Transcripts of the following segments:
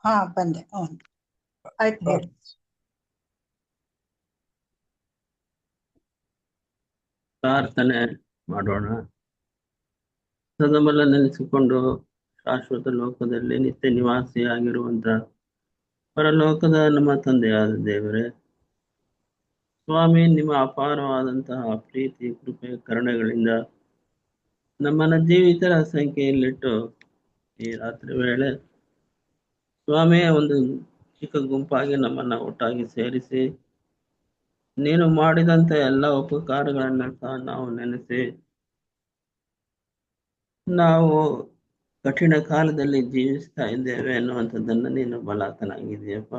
ಹಾ ಬಂದೆ. ಆಯ್ತು ಹೇಳಿ. ಪ್ರಾರ್ಥನೆ ಮಾಡೋಣ. ಸದಮಲ ನೆನೆಸಿಕೊಂಡು ಶಾಶ್ವತ ಲೋಕದಲ್ಲಿ ನಿತ್ಯ ನಿವಾಸಿಯಾಗಿರುವಂತ ಪರಲೋಕದ ನಮ್ಮ ತಂದೆಯಾದ ದೇವರೇ, ಸ್ವಾಮಿ, ನಿಮ್ಮ ಅಪಾರವಾದಂತಹ ಪ್ರೀತಿ, ಕೃಪೆ, ಕರುಣೆಗಳಿಂದ ನಮ್ಮನ್ನ ಜೀವಿತರ ಸಂಖ್ಯೆಯಲ್ಲಿಟ್ಟು ಈ ರಾತ್ರಿ ವೇಳೆ ಸ್ವಾಮಿ ಒಂದು ಚಿಕ್ಕ ಗುಂಪಾಗಿ ನಮ್ಮನ್ನ ಒಟ್ಟಾಗಿ ಸೇರಿಸಿ ನೀನು ಮಾಡಿದಂತ ಎಲ್ಲ ಉಪಕಾರಗಳನ್ನ ಸಹ ನಾವು ನೆನೆಸಿ ನಾವು ಕಠಿಣ ಕಾಲದಲ್ಲಿ ಜೀವಿಸ್ತಾ ಇದ್ದೇವೆ ಅನ್ನುವಂಥದ್ದನ್ನು ನೀನು ಬಲಾತನಾಗಿದೆಯಪ್ಪ.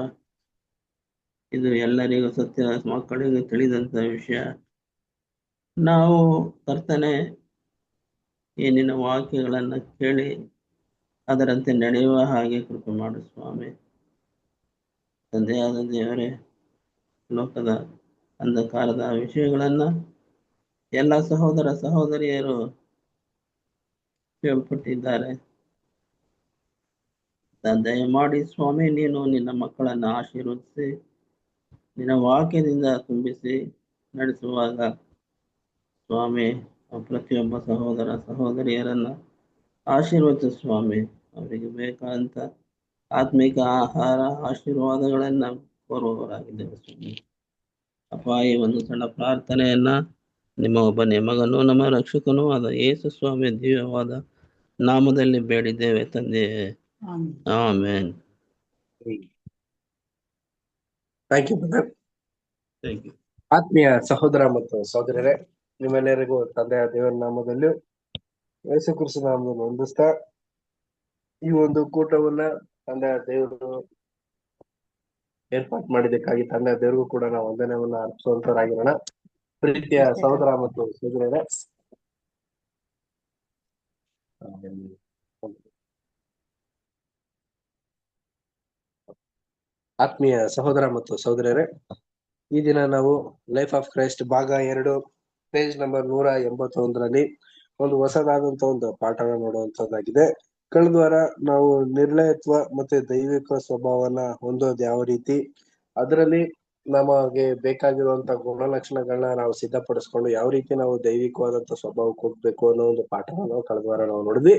ಇದು ಎಲ್ಲರಿಗೂ ಸತ್ಯ ಮಕ್ಕಳಿಗೂ ತಿಳಿದಂತ ವಿಷಯ. ನಾವು ಕರ್ತನೆ ಈ ನಿನ್ನ ವಾಕ್ಯಗಳನ್ನ ಕೇಳಿ ಅದರಂತೆ ನಡೆಯುವ ಹಾಗೆ ಕೃಪೆ ಮಾಡು ಸ್ವಾಮಿ. ತಂದೆಯಾದ ದೇವರೇ, ಲೋಕದ ಅಂಧಕಾರದ ವಿಷಯಗಳನ್ನ ಎಲ್ಲ ಸಹೋದರ ಸಹೋದರಿಯರು ಕೇಳ್ಪಟ್ಟಿದ್ದಾರೆ. ದಯಮಾಡಿ ಸ್ವಾಮಿ, ನೀನು ನಿನ್ನ ಮಕ್ಕಳನ್ನ ಆಶೀರ್ವದಿಸಿ ನಿನ್ನ ವಾಕ್ಯದಿಂದ ತುಂಬಿಸಿ ನಡೆಸುವಾಗ ಸ್ವಾಮಿ ಪ್ರತಿಯೊಬ್ಬ ಸಹೋದರ ಸಹೋದರಿಯರನ್ನ ಆಶೀರ್ವದಿಸು ಸ್ವಾಮಿ. ಅವರಿಗೆ ಬೇಕಾದಂತ ಆತ್ಮಿಕ ಆಹಾರ ಆಶೀರ್ವಾದಗಳನ್ನ ಕೋರುವವರಾಗಿದ್ದೇವೆ ಸ್ವಾಮಿ. ಅಪ್ಪ, ಈ ಒಂದು ಸಣ್ಣ ಪ್ರಾರ್ಥನೆಯನ್ನ ನಿಮ್ಮ ಒಬ್ಬನೇ ಮಗನು ನಮ್ಮ ರಕ್ಷಕನೂ ಆದ ಯೇಸು ಸ್ವಾಮಿ ದಿವ್ಯವಾದ ನಾಮದಲ್ಲಿ ಬೇಡಿದ್ದೇವೆ ತಂದೆ, amen. Thank you brother. Thank you. ಆತ್ಮೀಯ ಸಹೋದರ ಮತ್ತು ಸಹೋದರರೇ, ನಿಮ್ಮೆಲ್ಲರಿಗೂ ತಂದೆಯ ದೇವರ ನಾಮದಲ್ಲೂ ಯೇಸು ಕ್ರಿಸ್ತ ನಾಮದಲ್ಲಿ ವಂದಿಸ್ತಾ ಈ ಒಂದು ಕೂಟವನ್ನ ತಂದೆಯ ದೇವರು ಏರ್ಪಾಟ್ ಮಾಡಿದ್ದಕ್ಕಾಗಿ ತಂದೆಯ ದೇವರಿಗೂ ಕೂಡ ನಾವು ವಂದನೆಯನ್ನ ಅರ್ಪಿಸುವಂತರಾಗಿರೋಣ. ಪ್ರೀತಿಯ ಸಹೋದರ ಮತ್ತು ಸಹೋದರರೇ, ಆತ್ಮೀಯ ಸಹೋದರ ಮತ್ತು ಸಹೋದರರೇ, ಈ ದಿನ ನಾವು ಲೈಫ್ ಆಫ್ ಕ್ರೈಸ್ಟ್ ಭಾಗ 2 ಪೇಜ್ ನಂಬರ್ 181ರಲ್ಲಿ ಒಂದು ಹೊಸದಾದಂತ ಒಂದು ಪಾಠನ ನೋಡುವಂತದ್ದಾಗಿದೆ. ಕಳೆದ ವಾರ ನಾವು ನಿರ್ಣಯತ್ವ ಮತ್ತೆ ದೈವಿಕ ಸ್ವಭಾವನ ಹೊಂದೋದು ಯಾವ ರೀತಿ, ಅದರಲ್ಲಿ ನಮಗೆ ಬೇಕಾಗಿರುವಂತ ಗುಣಲಕ್ಷಣಗಳನ್ನ ನಾವು ಸಿದ್ಧಪಡಿಸ್ಕೊಂಡು ಯಾವ ರೀತಿ ನಾವು ದೈವಿಕವಾದಂತ ಸ್ವಭಾವಕ್ಕೆ ಹೋಗ್ಬೇಕು ಅನ್ನೋ ಒಂದು ಪಾಠನ ನಾವು ಕಳೆದ ವಾರ ನಾವು ನೋಡಿದ್ವಿ.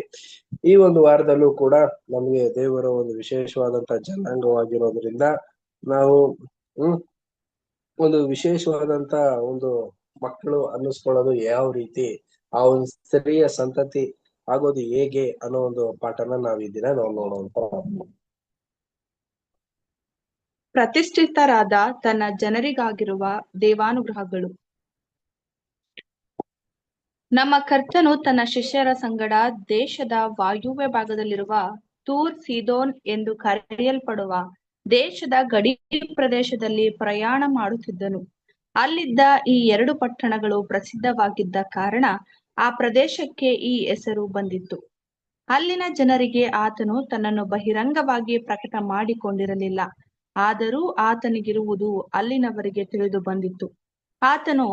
ಈ ಒಂದು ವಾರದಲ್ಲೂ ಕೂಡ ನಮ್ಗೆ ದೇವರ ಒಂದು ವಿಶೇಷವಾದಂತ ಜನಾಂಗವಾಗಿರೋದ್ರಿಂದ ನಾವು ಒಂದು ವಿಶೇಷವಾದಂತ ಒಂದು ಮಕ್ಕಳು ಅನ್ನಿಸ್ಕೊಳ್ಳೋದು ಯಾವ ರೀತಿ, ಆ ಒಂದು ಸ್ತ್ರೀಯ ಸಂತತಿ ಆಗೋದು ಹೇಗೆ ಅನ್ನೋ ಒಂದು ಪಾಠನ ನಾವ್ ಈ ದಿನ ನಾವು ನೋಡುವಂತ. ಪ್ರತಿಷ್ಠಿತರಾದ ತನ್ನ ಜನರಿಗಾಗಿರುವ ದೇವಾನುಗ್ರಹಗಳು. ನಮ್ಮ ಕರ್ತನು ತನ್ನ ಶಿಷ್ಯರ ಸಂಗಡ ದೇಶದ ವಾಯುವ್ಯ ಭಾಗದಲ್ಲಿರುವ ತೂರ್ ಸೀದೋನ್ ಎಂದು ಕರೆಯಲ್ಪಡುವ ದೇಶದ ಗಡಿ ಪ್ರದೇಶದಲ್ಲಿ ಪ್ರಯಾಣ ಮಾಡುತ್ತಿದ್ದನು. ಅಲ್ಲಿದ್ದ ಈ 2 ಪಟ್ಟಣಗಳು ಪ್ರಸಿದ್ಧವಾಗಿದ್ದ ಕಾರಣ ಆ ಪ್ರದೇಶಕ್ಕೆ ಈ ಹೆಸರು ಬಂದಿತ್ತು. ಅಲ್ಲಿನ ಜನರಿಗೆ ಆತನು ತನ್ನನ್ನು ಬಹಿರಂಗವಾಗಿ ಪ್ರಕಟ ಮಾಡಿಕೊಂಡಿರಲಿಲ್ಲ, ಆದರೂ ಆತನಿಗಿರುವುದು ಅಲ್ಲಿನವರಿಗೆ ತಿಳಿದು ಬಂದಿತ್ತು. ಆತನು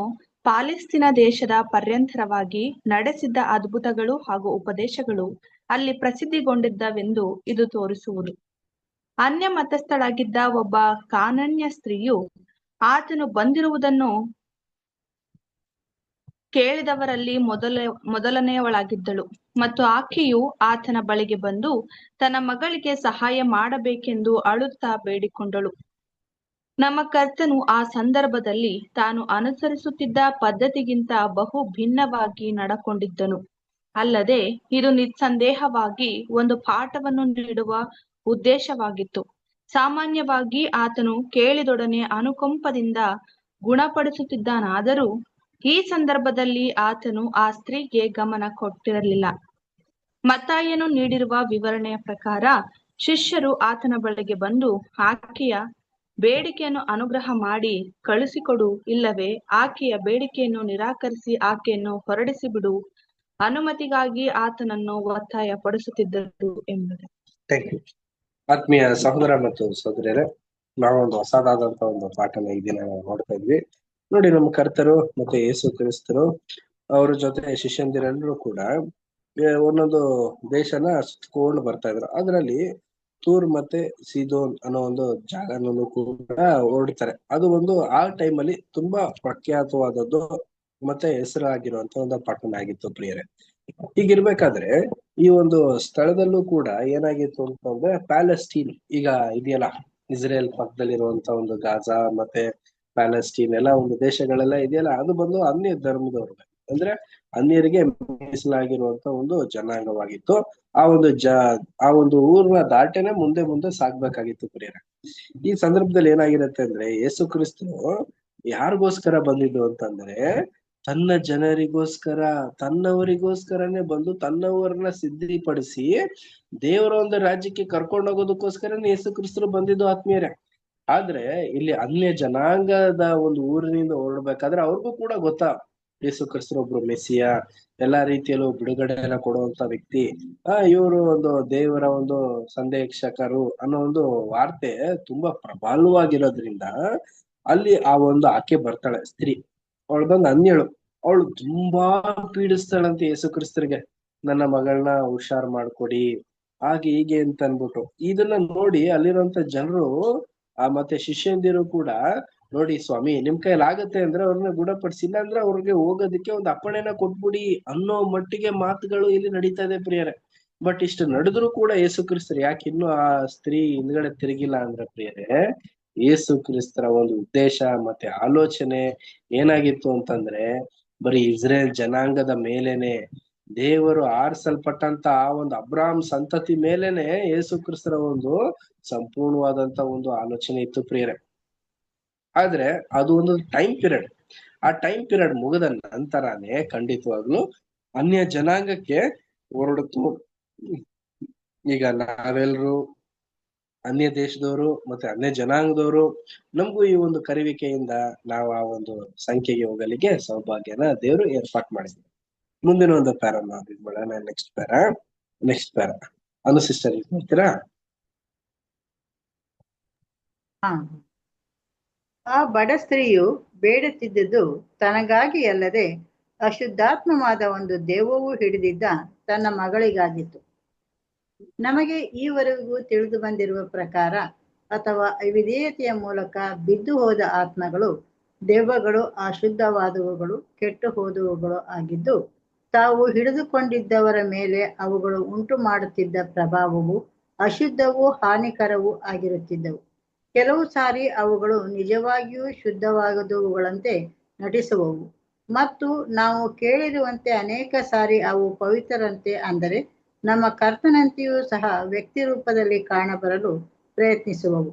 ಪಾಲೆಸ್ತೀನ ದೇಶದ ಪರ್ಯಂತರವಾಗಿ ನಡೆಸಿದ್ದ ಅದ್ಭುತಗಳು ಹಾಗೂ ಉಪದೇಶಗಳು ಅಲ್ಲಿ ಪ್ರಸಿದ್ಧಿಗೊಂಡಿದ್ದವೆಂದು ಇದು ತೋರಿಸುವುದು. ಅನ್ಯ ಮತಸ್ಥಳಾಗಿದ್ದ ಒಬ್ಬ ಕಾನಾನ್ಯ ಸ್ತ್ರೀಯು ಆತನು ಬಂದಿರುವುದನ್ನು ಕೇಳಿದವರಲ್ಲಿ ಮೊದಲನೆಯವಳಾಗಿದ್ದಳು ಮತ್ತು ಆಕೆಯು ಆತನ ಬಳಿಗೆ ಬಂದು ತನ್ನ ಮಗಳಿಗೆ ಸಹಾಯ ಮಾಡಬೇಕೆಂದು ಅಳುತ್ತಾ ಬೇಡಿಕೊಂಡಳು. ನಮ್ಮ ಕರ್ತನು ಆ ಸಂದರ್ಭದಲ್ಲಿ ತಾನು ಅನುಸರಿಸುತ್ತಿದ್ದ ಪದ್ಧತಿಗಿಂತ ಬಹು ಭಿನ್ನವಾಗಿ ನಡಕೊಂಡಿದ್ದನು. ಅಲ್ಲದೆ ಇದು ನಿಸ್ಸಂದೇಹವಾಗಿ ಒಂದು ಪಾಠವನ್ನು ನೀಡುವ ಉದ್ದೇಶವಾಗಿತ್ತು. ಸಾಮಾನ್ಯವಾಗಿ ಆತನು ಕೇಳಿದೊಡನೆ ಅನುಕಂಪದಿಂದ ಗುಣಪಡಿಸುತ್ತಿದ್ದನಾದರೂ ಈ ಸಂದರ್ಭದಲ್ಲಿ ಆತನು ಆ ಸ್ತ್ರೀಗೆ ಗಮನ ಕೊಟ್ಟಿರಲಿಲ್ಲ. ಮತ್ತಾಯನು ನೀಡಿರುವ ವಿವರಣೆಯ ಪ್ರಕಾರ ಶಿಷ್ಯರು ಆತನ ಬಳಿಗೆ ಬಂದು ಆಕೆಯ ಬೇಡಿಕೆಯನ್ನು ಅನುಗ್ರಹ ಮಾಡಿ ಕಳುಹಿಸಿಕೊಡು, ಇಲ್ಲವೇ ಆಕೆಯ ಬೇಡಿಕೆಯನ್ನು ನಿರಾಕರಿಸಿ ಆಕೆಯನ್ನು ಹೊರಡಿಸಿ ಬಿಡು ಅನುಮತಿಗಾಗಿ ಆತನನ್ನು ಒತ್ತಾಯ ಪಡಿಸುತ್ತಿದ್ದರು ಎಂಬುದು. ಆತ್ಮೀಯ ಸಹೋದರ ಮತ್ತು ಸಹೋದರರೇ, ನಾವೊಂದು ಹೊಸದಾದಂತ ಒಂದು ಪಾಠನ ಈ ದಿನ ನಾವು ನೋಡ್ತಾ ಇದ್ವಿ. ನೋಡಿ, ನಮ್ಮ ಕರ್ತರು ಮತ್ತೆ ಯೇಸು ಕ್ರಿಸ್ತರು ಅವ್ರ ಜೊತೆ ಶಿಷ್ಯಂದಿರೆಲ್ಲರೂ ಕೂಡ ಒಂದೊಂದು ದೇಶನ ಸುತ್ಕೊಂಡು ಬರ್ತಾ ಇದ್ರು. ಅದರಲ್ಲಿ ತೂರ್ ಮತ್ತೆ ಸಿದೋನ್ ಅನ್ನೋ ಒಂದು ಜಾಗನೂ ಕೂಡ ಹೊರಡ್ತಾರೆ. ಅದು ಒಂದು ಆ ಟೈಮಲ್ಲಿ ತುಂಬಾ ಪ್ರಖ್ಯಾತವಾದದ್ದು ಮತ್ತೆ ಹೆಸರಾಗಿರುವಂತ ಒಂದು ಪಟ್ಟಣ ಆಗಿತ್ತು ಪ್ರಿಯರೇ. ಹೀಗಿರ್ಬೇಕಾದ್ರೆ ಈ ಒಂದು ಸ್ಥಳದಲ್ಲೂ ಕೂಡ ಏನಾಗಿತ್ತು ಅಂತಂದ್ರೆ ಪ್ಯಾಲೆಸ್ಟೀನ್ ಈಗ ಇದೆಯಲ್ಲ, ಇಸ್ರೇಲ್ ಪಕ್ಕದಲ್ಲಿರುವಂತ ಒಂದು ಗಾಜಾ ಮತ್ತೆ ಪ್ಯಾಲೆಸ್ಟೀನ್ ಎಲ್ಲ ಒಂದು ದೇಶಗಳೆಲ್ಲ ಇದೆಯಲ್ಲ, ಅದು ಬಂದು ಅನ್ಯ ಧರ್ಮದವ್ರಿಗೆ ಅಂದ್ರೆ ಅನ್ಯರಿಗೆ ಮೀಸಲಾಗಿರುವಂತ ಒಂದು ಜನಾಂಗವಾಗಿತ್ತು. ಆ ಒಂದು ಊರ್ನ ದಾಟೆನೆ ಮುಂದೆ ಮುಂದೆ ಸಾಗ್ಬೇಕಾಗಿತ್ತು ಪ್ರಿಯರೇ. ಈ ಸಂದರ್ಭದಲ್ಲಿ ಏನಾಗಿರುತ್ತೆ ಅಂದ್ರೆ ಯೇಸು ಕ್ರಿಸ್ತನು ಯಾರಿಗೋಸ್ಕರ ಬಂದಿದ್ದು ಅಂತಂದ್ರೆ ತನ್ನ ಜನರಿಗೋಸ್ಕರ, ತನ್ನವರಿಗೋಸ್ಕರನೇ ಬಂದು ತನ್ನವರನ್ನ ಸಿದ್ಧಪಡಿಸಿ ದೇವರ ಒಂದು ರಾಜ್ಯಕ್ಕೆ ಕರ್ಕೊಂಡು ಹೋಗೋದಕ್ಕೋಸ್ಕರನೇ ಯೇಸು ಕ್ರಿಸ್ತರು ಬಂದಿದ್ದು ಆತ್ಮೀಯರೇ. ಆದ್ರೆ ಇಲ್ಲಿ ಅನ್ಯ ಜನಾಂಗದ ಒಂದು ಊರಿನಿಂದ ಹೊರಡ್ಬೇಕಾದ್ರೆ ಅವ್ರಿಗೂ ಕೂಡ ಗೊತ್ತಾ ಯೇಸು ಕ್ರಿಸ್ತರು ಒಬ್ರು ಮೆಸ್ಸಿಯ, ಎಲ್ಲಾ ರೀತಿಯಲ್ಲೂ ಬಿಡುಗಡೆಯನ್ನ ಕೊಡುವಂತ ವ್ಯಕ್ತಿ, ಇವರು ಒಂದು ದೇವರ ಒಂದು ಸಂದೇಶಕರು ಅನ್ನೋ ಒಂದು ವಾರ್ತೆ ತುಂಬಾ ಪ್ರಬಲವಾಗಿರೋದ್ರಿಂದ ಅಲ್ಲಿ ಆ ಒಂದು ಆಕೆ ಬರ್ತಾಳೆ ಸ್ತ್ರೀ, ಅವಳು ಬಂದು ಅನ್ಯಳು, ಅವಳು ತುಂಬಾ ಪೀಡಿಸ್ತಾಳಂತೆ ಯೇಸು ಕ್ರಿಸ್ತರಿಗೆ, ನನ್ನ ಮಗಳನ್ನ ಹುಷಾರ್ ಮಾಡ್ಕೊಡಿ ಹಾಗೆ ಹೀಗೆ ಅಂತ ಅನ್ಬಿಟ್ಟು. ಇದನ್ನ ನೋಡಿ ಅಲ್ಲಿರುವಂತ ಜನರು ಮತ್ತೆ ಶಿಷ್ಯಂದಿರು ಕೂಡ, ನೋಡಿ ಸ್ವಾಮಿ ನಿಮ್ ಕೈಲಿ ಆಗತ್ತೆ ಅಂದ್ರೆ ಅವ್ರನ್ನ ಗುಣಪಡಿಸಿಲ್ಲ ಅಂದ್ರೆ ಅವ್ರಿಗೆ ಹೋಗೋದಕ್ಕೆ ಒಂದು ಅಪ್ಪಣೆನ ಕೊಟ್ಬಿಡಿ ಅನ್ನೋ ಮಟ್ಟಿಗೆ ಮಾತುಗಳು ಇಲ್ಲಿ ನಡೀತಾ ಇದೆ ಪ್ರಿಯರೇ. ಬಟ್ ಇಷ್ಟು ನಡೆದ್ರು ಕೂಡ ಯೇಸು ಕ್ರಿಸ್ತರು ಯಾಕೆ ಇನ್ನು ಆ ಸ್ತ್ರೀ ಹಿಂದ್ಗಡೆ ತಿರುಗಿಲ್ಲ ಅಂದ್ರೆ ಪ್ರಿಯರೇ, ಯೇಸು ಕ್ರಿಸ್ತರ ಒಂದು ಉದ್ದೇಶ ಮತ್ತೆ ಆಲೋಚನೆ ಏನಾಗಿತ್ತು ಅಂತಂದ್ರೆ ಬರೀ ಇಸ್ರೇಲ್ ಜನಾಂಗದ ಮೇಲೇನೆ, ದೇವರು ಆರಿಸಲ್ಪಟ್ಟಂತ ಆ ಒಂದು ಅಬ್ರಾಹಂ ಸಂತತಿ ಮೇಲೇನೆ ಯೇಸು ಕ್ರಿಸ್ತರ ಒಂದು ಸಂಪೂರ್ಣವಾದಂತ ಒಂದು ಆಲೋಚನೆ ಇತ್ತು ಪ್ರಿಯರೇ. ಆದ್ರೆ ಅದು ಒಂದು ಟೈಮ್ ಪೀರಿಯಡ್, ಆ ಟೈಮ್ ಪೀರಿಯಡ್ ಮುಗಿದ ನಂತರನೇ ಖಂಡಿತವಾಗ್ಲು ಅನ್ಯ ಜನಾಂಗಕ್ಕೆ ಹೊರಡಿತು. ಈಗ ನಾವೆಲ್ರು ಅನ್ಯ ದೇಶದವರು ಮತ್ತೆ ಅನ್ಯ ಜನಾಂಗದವರು, ನಮಗೂ ಈ ಒಂದು ಕರೆಯುವಿಕೆಯಿಂದ ನಾವು ಆ ಒಂದು ಸಂಖ್ಯೆಗೆ ಹೋಗಲಿಕ್ಕೆ ಸೌಭಾಗ್ಯನ ದೇವರು ಏರ್ಪಾಟ್ ಮಾಡಿದ್ರು. ಮುಂದಿನ ಒಂದು ಪ್ಯಾರ ಮಾಡೋಣ. ನೆಕ್ಸ್ಟ್ ಪ್ಯಾರ ಅನು ಸಿಸ್ಟರ್ ಮಾಡ್ತೀರಾ? ಆ ಬಡ ಸ್ತ್ರೀಯು ಬೇಡುತ್ತಿದ್ದುದು ತನಗಾಗಿ ಅಲ್ಲದೆ ಅಶುದ್ಧಾತ್ಮವಾದ ಒಂದು ದೆವ್ವವು ಹಿಡಿದಿದ್ದ ತನ್ನ ಮಗಳಿಗಾಗಿತ್ತು. ನಮಗೆ ಈವರೆಗೂ ತಿಳಿದು ಬಂದಿರುವ ಪ್ರಕಾರ ಅಥವಾ ಅವಿಧೇಯತೆಯ ಮೂಲಕ ಬಿದ್ದು ಹೋದ ಆತ್ಮಗಳು ದೆವ್ವಗಳು ಅಶುದ್ಧವಾದವುಗಳು, ಕೆಟ್ಟು ಹೋದವುಗಳು ಆಗಿದ್ದು, ತಾವು ಹಿಡಿದುಕೊಂಡಿದ್ದವರ ಮೇಲೆ ಅವುಗಳು ಉಂಟು ಮಾಡುತ್ತಿದ್ದ ಪ್ರಭಾವವು ಅಶುದ್ಧವೂ ಹಾನಿಕರವೂ ಆಗಿರುತ್ತಿದ್ದವು. ಕೆಲವು ಸಾರಿ ಅವುಗಳು ನಿಜವಾಗಿಯೂ ಶುದ್ಧವಾದವುಗಳಂತೆ ನಟಿಸುವವು ಮತ್ತು ನಾವು ಕೇಳಿರುವಂತೆ ಅನೇಕ ಸಾರಿ ಅವು ಪವಿತ್ರರಂತೆ, ಅಂದರೆ ನಮ್ಮ ಕರ್ತನಂತೆಯೂ ಸಹ ವ್ಯಕ್ತಿ ರೂಪದಲ್ಲಿ ಕಾಣಬರಲು ಪ್ರಯತ್ನಿಸುವವು.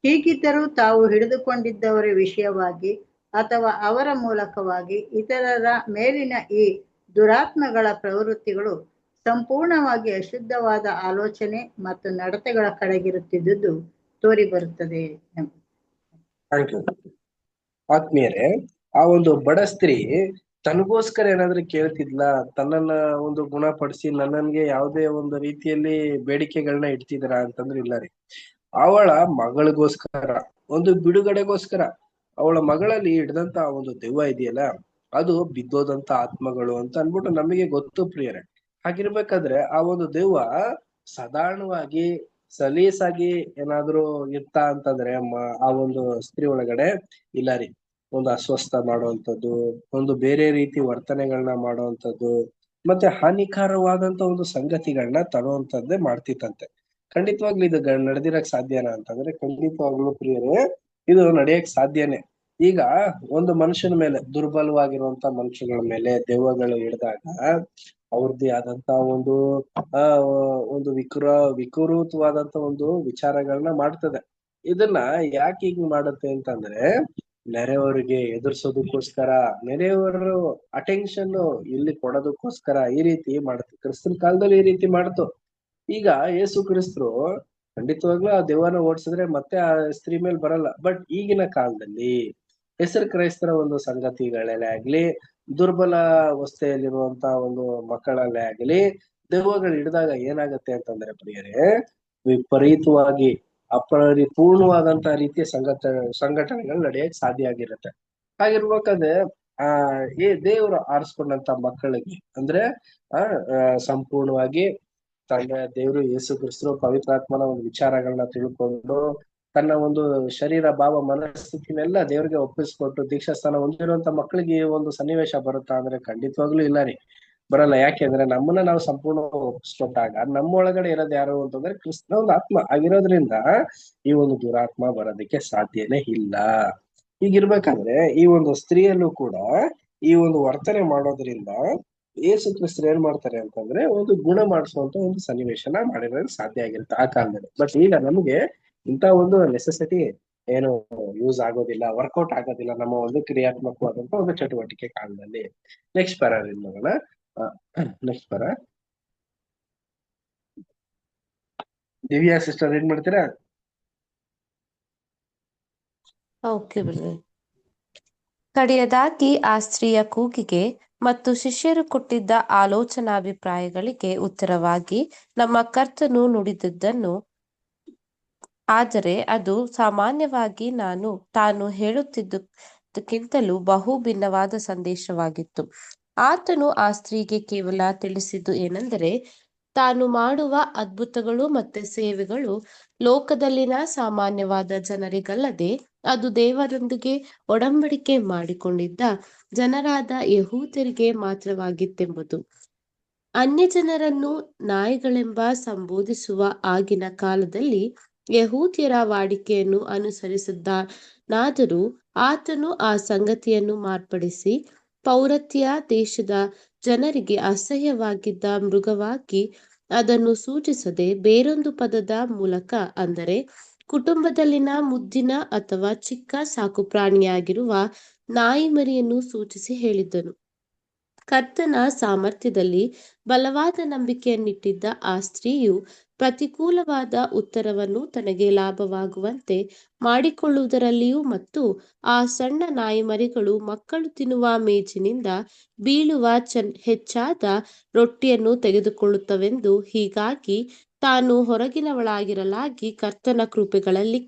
ಹೀಗಿದ್ದರೂ ತಾವು ಹಿಡಿದುಕೊಂಡಿದ್ದವರ ವಿಷಯವಾಗಿ ಅಥವಾ ಅವರ ಮೂಲಕವಾಗಿ ಇತರರ ಮೇಲಿನ ಈ ದುರಾತ್ಮಗಳ ಪ್ರವೃತ್ತಿಗಳು ಸಂಪೂರ್ಣವಾಗಿ ಅಶುದ್ಧವಾದ ಆಲೋಚನೆ ಮತ್ತು ನಡತೆಗಳ ಕಡೆಗಿರುತ್ತಿದ್ದುದು ತೋರಿ ಬರುತ್ತದೆ. ಆತ್ಮೀಯರೇ, ಆ ಒಂದು ಬಡ ಸ್ತ್ರೀ ತನಗೋಸ್ಕರ ಏನಾದ್ರೂ ಕೇಳ್ತಿದ್ಲ, ತನ್ನನ್ನ ಒಂದು ಗುಣಪಡಿಸಿ ನನ್ನನ್ಗೆ ಯಾವುದೇ ಒಂದು ರೀತಿಯಲ್ಲಿ ಬೇಡಿಕೆಗಳನ್ನ ಇಡ್ತಿದಾರ ಅಂತಂದ್ರೆ ಇಲ್ಲ ರೀ. ಅವಳ ಮಗಳಿಗೋಸ್ಕರ, ಒಂದು ಬಿಡುಗಡೆಗೋಸ್ಕರ, ಅವಳ ಮಗಳಲ್ಲಿ ಹಿಡ್ದಂತ ಒಂದು ದೆವ್ವ ಇದೆಯಲ್ಲ, ಅದು ಬಿದ್ದೋದಂತ ಆತ್ಮಗಳು ಅಂತ ಅನ್ಬಿಟ್ಟು ನಮಗೆ ಗೊತ್ತು ಪ್ರಿಯರೇ. ಹಾಗಿರ್ಬೇಕಾದ್ರೆ ಆ ಒಂದು ದೆವ್ವ ಸಾಧಾರಣವಾಗಿ ಸಲೀಸಾಗಿ ಏನಾದ್ರು ಇರ್ತ ಅಂತಂದ್ರೆ ಆ ಒಂದು ಸ್ತ್ರೀ ಒಳಗಡೆ ಇಲ್ಲ ರೀ, ಒಂದು ಅಸ್ವಸ್ಥ ಮಾಡುವಂಥದ್ದು, ಒಂದು ಬೇರೆ ರೀತಿ ವರ್ತನೆಗಳನ್ನ ಮಾಡುವಂಥದ್ದು, ಮತ್ತೆ ಹಾನಿಕಾರವಾದಂತ ಒಂದು ಸಂಗತಿಗಳನ್ನ ತರುವಂತದ್ದೇ ಮಾಡ್ತಿತ್ತಂತೆ. ಖಂಡಿತವಾಗ್ಲೂ ಇದು ನಡೆದಿರಕ್ ಸಾಧ್ಯನಾ ಅಂತಂದ್ರೆ ಖಂಡಿತವಾಗ್ಲೂ ಪ್ರಿಯರೇ ಇದು ನಡೆಯಕ್ ಸಾಧ್ಯನೇ. ಈಗ ಒಂದು ಮನುಷ್ಯನ ಮೇಲೆ, ದುರ್ಬಲವಾಗಿರುವಂತ ಮನುಷ್ಯಗಳ ಮೇಲೆ ದೆವ್ವಗಳು ಹಿಡಿದಾಗ ಅವ್ರದ್ದೇ ಆದಂತ ಒಂದು ವಿಕೃತವಾದಂತ ಒಂದು ವಿಚಾರಗಳನ್ನ ಮಾಡ್ತದೆ. ಇದನ್ನ ಯಾಕೆ ಹೀಗ್ ಮಾಡುತ್ತೆ ಅಂತಂದ್ರೆ ನೆರೆಯವರಿಗೆ ಎದುರಿಸೋದಕ್ಕೋಸ್ಕರ, ನೆರೆಯವರು ಅಟೆನ್ಷನ್ ಇಲ್ಲಿ ಕೊಡೋದಕ್ಕೋಸ್ಕರ ಈ ರೀತಿ ಮಾಡುತ್ತೆ. ಕ್ರಿಸ್ತನ ಕಾಲದಲ್ಲಿ ಈ ರೀತಿ ಮಾಡ್ತು. ಈಗ ಯೇಸು ಕ್ರಿಸ್ತರು ಖಂಡಿತವಾಗ್ಲೂ ಆ ದೆವ್ವನ ಓಡಿಸಿದ್ರೆ ಮತ್ತೆ ಆ ಸ್ತ್ರೀ ಮೇಲೆ ಬರಲ್ಲ. ಬಟ್ ಈಗಿನ ಕಾಲದಲ್ಲಿ ಹೆಸರು ಕ್ರೈಸ್ತರ ಒಂದು ಸಂಗತಿಗಳಲ್ಲೇ ಆಗ್ಲಿ, ದುರ್ಬಲ ಅವಸ್ಥೆಯಲ್ಲಿರುವಂತ ಒಂದು ಮಕ್ಕಳಲ್ಲೇ ಆಗ್ಲಿ, ದೆವ್ವಗಳು ಹಿಡಿದಾಗ ಏನಾಗತ್ತೆ ಅಂತಂದ್ರೆ ಪ್ರಿಯರೇ, ವಿಪರೀತವಾಗಿ ಅಪರಿಪೂರ್ಣವಾದಂತ ರೀತಿಯ ಸಂಘಟನೆಗಳು ನಡೆಯಕ್ ಸಾಧ್ಯ ಆಗಿರುತ್ತೆ. ಹಾಗಿರ್ಬೇಕಾದ್ರೆ ದೇವರು ಆರಿಸ್ಕೊಂಡಂತ ಮಕ್ಕಳಿಗೆ ಅಂದ್ರೆ ಸಂಪೂರ್ಣವಾಗಿ ತಂದೆ ದೇವರು ಯೇಸು ಕ್ರಿಸ್ತರು ಪವಿತ್ರಾತ್ಮನ ಒಂದು ವಿಚಾರಗಳನ್ನ ತಿಳ್ಕೊಂಡು ತನ್ನ ಒಂದು ಶರೀರ ಭಾವ ಮನಸ್ಥಿತಿನೆಲ್ಲ ದೇವರಿಗೆ ಒಪ್ಪಿಸ್ಕೊಟ್ಟು ದೀಕ್ಷಾಸ್ಥಾನ ಹೊಂದಿರುವಂತ ಮಕ್ಕಳಿಗೆ ಈ ಒಂದು ಸನ್ನಿವೇಶ ಬರುತ್ತಾ ಅಂದ್ರೆ ಖಂಡಿತವಾಗ್ಲೂ ಇಲ್ಲ ರೀ, ಬರಲ್ಲ. ಯಾಕೆಂದ್ರೆ ನಮ್ಮನ್ನ ನಾವು ಸಂಪೂರ್ಣ ಒಪ್ಪಿಸ್ಕೊಟ್ಟಾಗ ನಮ್ಮ ಒಳಗಡೆ ಇರೋದು ಯಾರು ಅಂತಂದ್ರೆ ಕೃಷ್ಣ ಒಂದು ಆತ್ಮ ಆಗಿರೋದ್ರಿಂದ ಈ ಒಂದು ದುರಾತ್ಮ ಬರೋದಕ್ಕೆ ಸಾಧ್ಯನೇ ಇಲ್ಲ. ಹೀಗಿರ್ಬೇಕಾದ್ರೆ ಈ ಒಂದು ಸ್ತ್ರೀಯಲ್ಲೂ ಕೂಡ ಈ ಒಂದು ವರ್ತನೆ ಮಾಡೋದ್ರಿಂದ ಯೇಸು ಕ್ರಿಸ್ತರು ಏನ್ ಮಾಡ್ತಾರೆ ಅಂತಂದ್ರೆ ಒಂದು ಗುಣ ಮಾಡಿಸುವಂತ ಒಂದು ಸನ್ನಿವೇಶನ ಮಾಡಿರೋದಕ್ಕೆ ಸಾಧ್ಯ ಆಗಿರುತ್ತೆ ಆ ಕಾಲದಲ್ಲಿ. ಬಟ್ ಈಗ ನಮ್ಗೆ ಇಂತ ಒಂದು ನೆಸೆಸಿಟಿ ಏನು ಯೂಸ್ ಆಗೋದಿಲ್ಲ, ವರ್ಕೌಟ್ ಆಗೋದಿಲ್ಲ ನಮ್ಮ ಒಂದು ಕ್ರಿಯಾತ್ಮಕವಾದಂತ ಒಂದು ಚಟುವಟಿಕೆ ಕಾಲದಲ್ಲಿ. ನೆಕ್ಸ್ಟ್ ಪ್ಯಾರ ನೋಡೋಣ. ನೆಕ್ಸ್ಟ್ ಪ್ಯಾರ ದಿವ್ಯಾ ಸಿಸ್ಟರ್ ಏನ್ ಮಾಡ್ತೀರಾ? Okay brother. ಕಡೆಯದಾಗಿ ಆ ಸ್ತ್ರೀಯ ಕೂಗಿಗೆ ಮತ್ತು ಶಿಷ್ಯರು ಕೊಟ್ಟಿದ್ದ ಆಲೋಚನಾಭಿಪ್ರಾಯಗಳಿಗೆ ಉತ್ತರವಾಗಿ ನಮ್ಮ ಕರ್ತನು ನುಡಿದಿದ್ದನ್ನು, ಆದರೆ ಅದು ಸಾಮಾನ್ಯವಾಗಿ ತಾನು ಹೇಳುತ್ತಿದ್ದಕ್ಕಿಂತಲೂ ಬಹು ಭಿನ್ನವಾದ ಸಂದೇಶವಾಗಿತ್ತು. ಆತನು ಆ ಸ್ತ್ರೀಗೆ ಕೇವಲ ತಿಳಿಸಿದ್ದು ಏನೆಂದರೆ, ತಾನು ಮಾಡುವ ಅದ್ಭುತಗಳು ಮತ್ತೆ ಸೇವೆಗಳು ಲೋಕದಲ್ಲಿನ ಸಾಮಾನ್ಯವಾದ ಜನರಿಗಲ್ಲದೆ ಅದು ದೇವರೊಂದಿಗೆ ಒಡಂಬಡಿಕೆ ಮಾಡಿಕೊಂಡಿದ್ದ ಜನರಾದ ಯಹೂದ್ಯರಿಗೆ ಮಾತ್ರವಾಗಿತ್ತೆಂಬುದು. ಅನ್ಯ ಜನರನ್ನು ನಾಯಿಗಳೆಂಬ ಸಂಬೋಧಿಸುವ ಆಗಿನ ಕಾಲದಲ್ಲಿ ಯಹೂದ್ಯರ ವಾಡಿಕೆಯನ್ನು ಅನುಸರಿಸಿದ್ದಾನಾದರೂ ಆತನು ಆ ಸಂಗತಿಯನ್ನು ಮಾರ್ಪಡಿಸಿ ಪೌರತ್ಯ ದೇಶದ ಜನರಿಗೆ ಅಸಹ್ಯವಾಗಿದ್ದ ಮೃಗವಾಗಿ ಅದನ್ನು ಸೂಚಿಸದೆ ಬೇರೊಂದು ಪದದ ಮೂಲಕ, ಅಂದರೆ ಕುಟುಂಬದಲ್ಲಿನ ಮುದ್ದಿನ ಅಥವಾ ಚಿಕ್ಕ ಸಾಕುಪ್ರಾಣಿಯಾಗಿರುವ ನಾಯಿ ಮರಿಯನ್ನು ಸೂಚಿಸಿ ಹೇಳಿದ್ದನು. ಕರ್ತನ ಸಾಮರ್ಥ್ಯದಲ್ಲಿ ಬಲವಾದ ನಂಬಿಕೆಯನ್ನಿಟ್ಟಿದ್ದ ಆ ಸ್ತ್ರೀಯು ಪ್ರತಿಕೂಲವಾದ ಉತ್ತರವನ್ನು ತನಗೆ ಲಾಭವಾಗುವಂತೆ ಮಾಡಿಕೊಳ್ಳುವುದರಲ್ಲಿಯೂ ಮತ್ತು ಆ ಸಣ್ಣ ನಾಯಿಮರಿಗಳು ಮಕ್ಕಳು ತಿನ್ನುವ ಮೇಜಿನಿಂದ ಬೀಳುವ ಹೆಚ್ಚಾದ ರೊಟ್ಟಿಯನ್ನು ತೆಗೆದುಕೊಳ್ಳುತ್ತವೆಂದು, ಹೀಗಾಗಿ ತಾನು ಹೊರಗಿನವಳಾಗಿರಲಾಗಿ ಕರ್ತನ ಕೃಪೆಗಳಲ್ಲಿ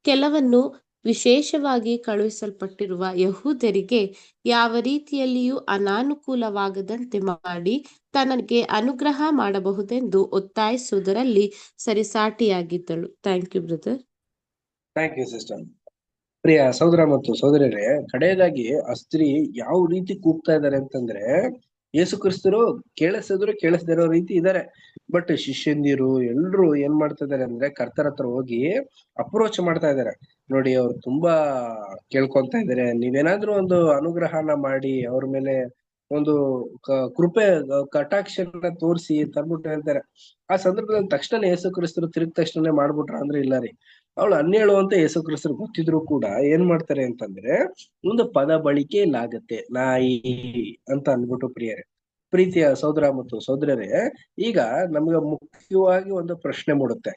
ಕೆಲವನ್ನು ವಿಶೇಷವಾಗಿ ಕಳುಹಿಸಲ್ಪಟ್ಟಿರುವ ಯಹೂದ್ಯರಿಗೆ ಯಾವ ರೀತಿಯಲ್ಲಿಯೂ ಅನಾನುಕೂಲವಾಗದಂತೆ ಮಾಡಿ ತನಗೆ ಅನುಗ್ರಹ ಮಾಡಬಹುದೆಂದು ಒತ್ತಾಯಿಸುವುದರಲ್ಲಿ ಸರಿಸಾಟಿಯಾಗಿದ್ದಳು. Thank you brother. Thank you sister. ಪ್ರಿಯ ಸಹೋದರ ಮತ್ತು ಸಹೋದರರೇ, ಕಡೆಯದಾಗಿ ಆ ಸ್ತ್ರೀ ಯಾವ ರೀತಿ ಕೂಗ್ತಾ ಇದ್ದಾರೆ ಅಂತಂದ್ರೆ, ಯೇಸು ಕ್ರಿಸ್ತರು ಕೇಳಿಸದೇ ಇರೋ ರೀತಿ ಇದ್ದಾರೆ. ಬಟ್ ಶಿಷ್ಯಂದಿರು ಎಲ್ರು ಏನ್ ಮಾಡ್ತಾ ಇದಾರೆ ಅಂದ್ರೆ ಕರ್ತರ ಹತ್ರ ಹೋಗಿ ಅಪ್ರೋಚ್ ಮಾಡ್ತಾ ಇದಾರೆ. ನೋಡಿ, ಅವ್ರು ತುಂಬಾ ಕೇಳ್ಕೊಂತ ಇದಾರೆ, ನೀವೇನಾದ್ರೂ ಒಂದು ಅನುಗ್ರಹನ ಮಾಡಿ ಅವ್ರ ಮೇಲೆ ಒಂದು ಕೃಪೆ ಕಟಾಕ್ಷನ ತೋರಿಸಿ ತಂದ್ಬಿಟ್ಟು ಹೇಳ್ತಾರೆ. ಆ ಸಂದರ್ಭದಲ್ಲಿ ತಕ್ಷಣ ಯೇಸು ಕ್ರಿಸ್ತರು ತಿರುಗಿ ತಕ್ಷಣ ಮಾಡ್ಬಿಟ್ರ ಅಂದ್ರೆ ಇಲ್ಲ ರೀ. ಅವಳು ಅನ್ಯಳು ಅಂತ ಯೇಸು ಕ್ರಿಸ್ತರು ಗೊತ್ತಿದ್ರು ಕೂಡ ಏನ್ ಮಾಡ್ತಾರೆ ಅಂತಂದ್ರೆ ಒಂದು ಪದ ಬಳಕೆ ಇಲ್ಲಾಗತ್ತೆ, ನಾಯಿ ಅಂತ ಅನ್ಬಿಟ್ಟು. ಪ್ರೀತಿಯ ಸಹೋದರ ಮತ್ತು ಸಹೋದರರೇ, ಈಗ ನಮ್ಗೆ ಮುಖ್ಯವಾಗಿ ಒಂದು ಪ್ರಶ್ನೆ ಮೂಡುತ್ತೆ,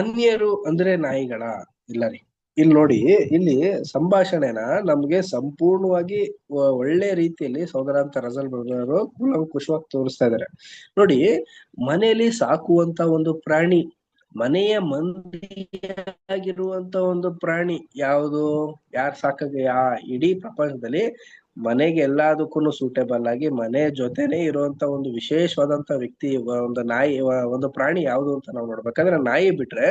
ಅನ್ಯರು ಅಂದ್ರೆ ನಾಯಿಗಳ? ಇಲ್ಲ ರೀ. ಇಲ್ಲಿ ನೋಡಿ, ಇಲ್ಲಿ ಸಂಭಾಷಣೆನ ನಮ್ಗೆ ಸಂಪೂರ್ಣವಾಗಿ ಒಳ್ಳೆ ರೀತಿಯಲ್ಲಿ ಸಹೋದರ ಅಂತ ರಜಲ್ ಬ್ರದರ್ ಕುಶವಾಗಿ ತೋರಿಸ್ತಾ ಇದಾರೆ. ನೋಡಿ, ಮನೆಯಲ್ಲಿ ಸಾಕುವಂತ ಒಂದು ಪ್ರಾಣಿ, ಮನೆಯ ಮಂದಿಯಾಗಿರುವಂತ ಒಂದು ಪ್ರಾಣಿ ಯಾವುದು? ಯಾರು ಇಡೀ ಪ್ರಪಂಚದಲ್ಲಿ ಮನೆಗೆ ಎಲ್ಲದಕ್ಕೂ ಸೂಟೇಬಲ್ ಆಗಿ ಮನೆ ಜೊತೆನೆ ಇರುವಂತ ಒಂದು ವಿಶೇಷವಾದಂತ ವ್ಯಕ್ತಿ, ಒಂದು ನಾಯಿ, ಒಂದು ಪ್ರಾಣಿ ಯಾವುದು ಅಂತ ನಾವು ನೋಡ್ಬೇಕಾದ್ರೆ ನಾಯಿ ಬಿಟ್ರೆ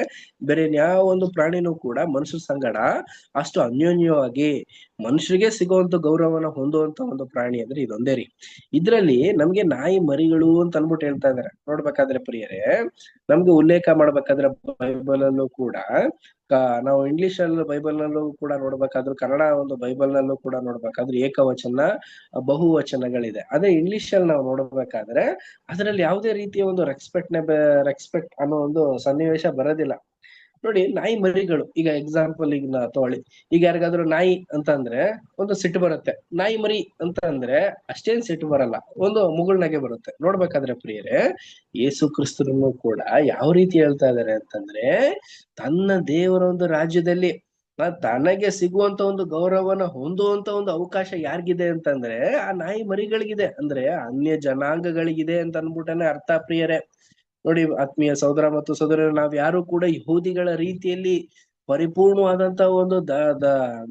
ಬೇರೆ ಯಾವ ಒಂದು ಪ್ರಾಣಿನೂ ಕೂಡ ಮನುಷ್ಯರ ಸಂಗಡ ಅಷ್ಟು ಅನ್ಯೋನ್ಯವಾಗಿ ಮನುಷ್ಯರಿಗೆ ಸಿಗುವಂತ ಗೌರವನ ಹೊಂದುವಂತ ಒಂದು ಪ್ರಾಣಿ ಅಂದ್ರೆ ಇದೊಂದೇ ರೀ. ಇದ್ರಲ್ಲಿ ನಮ್ಗೆ ನಾಯಿ ಮರಿಗಳು ಅಂತ ಅನ್ಬಿಟ್ಟು ಹೇಳ್ತಾ ಇದಾರೆ. ನೋಡ್ಬೇಕಾದ್ರೆ ಪ್ರಿಯರೇ, ನಮ್ಗೆ ಉಲ್ಲೇಖ ಮಾಡ್ಬೇಕಾದ್ರೆ ಬೈಬಲ್ ಅಲ್ಲೂ ಕೂಡ, ನಾವು ಇಂಗ್ಲಿಷ್ ಅಲ್ಲಿ ಬೈಬಲ್ ನಲ್ಲೂ ಕೂಡ ನೋಡ್ಬೇಕಾದ್ರೂ, ಕನ್ನಡ ಒಂದು ಬೈಬಲ್ ನಲ್ಲೂ ಕೂಡ ನೋಡ್ಬೇಕಾದ್ರೆ ಏಕವಚನ ಬಹುವಚನಗಳಿದೆ. ಅದೇ ಇಂಗ್ಲಿಷ್ ಅಲ್ಲಿ ನಾವು ನೋಡ್ಬೇಕಾದ್ರೆ ಅದರಲ್ಲಿ ಯಾವುದೇ ರೀತಿಯ ಒಂದು ರೆಸ್ಪೆಕ್ಟ್ ಅನ್ನೋ ಒಂದು ಸನ್ನಿವೇಶ ಬರೋದಿಲ್ಲ. ನೋಡಿ, ನಾಯಿ ಮರಿಗಳು, ಈಗ ಎಕ್ಸಾಂಪಲ್ ಈಗ ತಗೊಳ್ಳಿ, ಈಗ ಯಾರಿಗಾದ್ರೂ ನಾಯಿ ಅಂತ ಅಂದ್ರೆ ಒಂದು ಸಿಟ್ಟು ಬರುತ್ತೆ, ನಾಯಿ ಮರಿ ಅಂತ ಅಂದ್ರೆ ಅಷ್ಟೇನ್ ಸಿಟ್ಟು ಬರಲ್ಲ, ಒಂದು ಮುಗುಳ್ನಗೆ ಬರುತ್ತೆ. ನೋಡ್ಬೇಕಾದ್ರೆ ಪ್ರಿಯರೇ, ಯೇಸು ಕ್ರಿಸ್ತರನ್ನು ಕೂಡ ಯಾವ ರೀತಿ ಹೇಳ್ತಾ ಇದಾರೆ ಅಂತಂದ್ರೆ, ತನ್ನ ದೇವರ ಒಂದು ರಾಜ್ಯದಲ್ಲಿ ತನಗೆ ಸಿಗುವಂತ ಒಂದು ಗೌರವನ ಹೊಂದುವಂತ ಒಂದು ಅವಕಾಶ ಯಾರಿಗಿದೆ ಅಂತಂದ್ರೆ ಆ ನಾಯಿ ಮರಿಗಳಿಗಿದೆ, ಅಂದ್ರೆ ಅನ್ಯ ಜನಾಂಗಗಳಿಗಿದೆ ಅಂತ ಅನ್ಬಿಟ್ಟನೆ ಅರ್ಥ ಪ್ರಿಯರೇ. ನೋಡಿ ಆತ್ಮೀಯ ಸಹೋದರ ಮತ್ತು ಸಹೋದರ, ನಾವ್ ಯಾರು ಕೂಡ ಯಹೂದಿಗಳ ರೀತಿಯಲ್ಲಿ ಪರಿಪೂರ್ಣವಾದಂತ ಒಂದು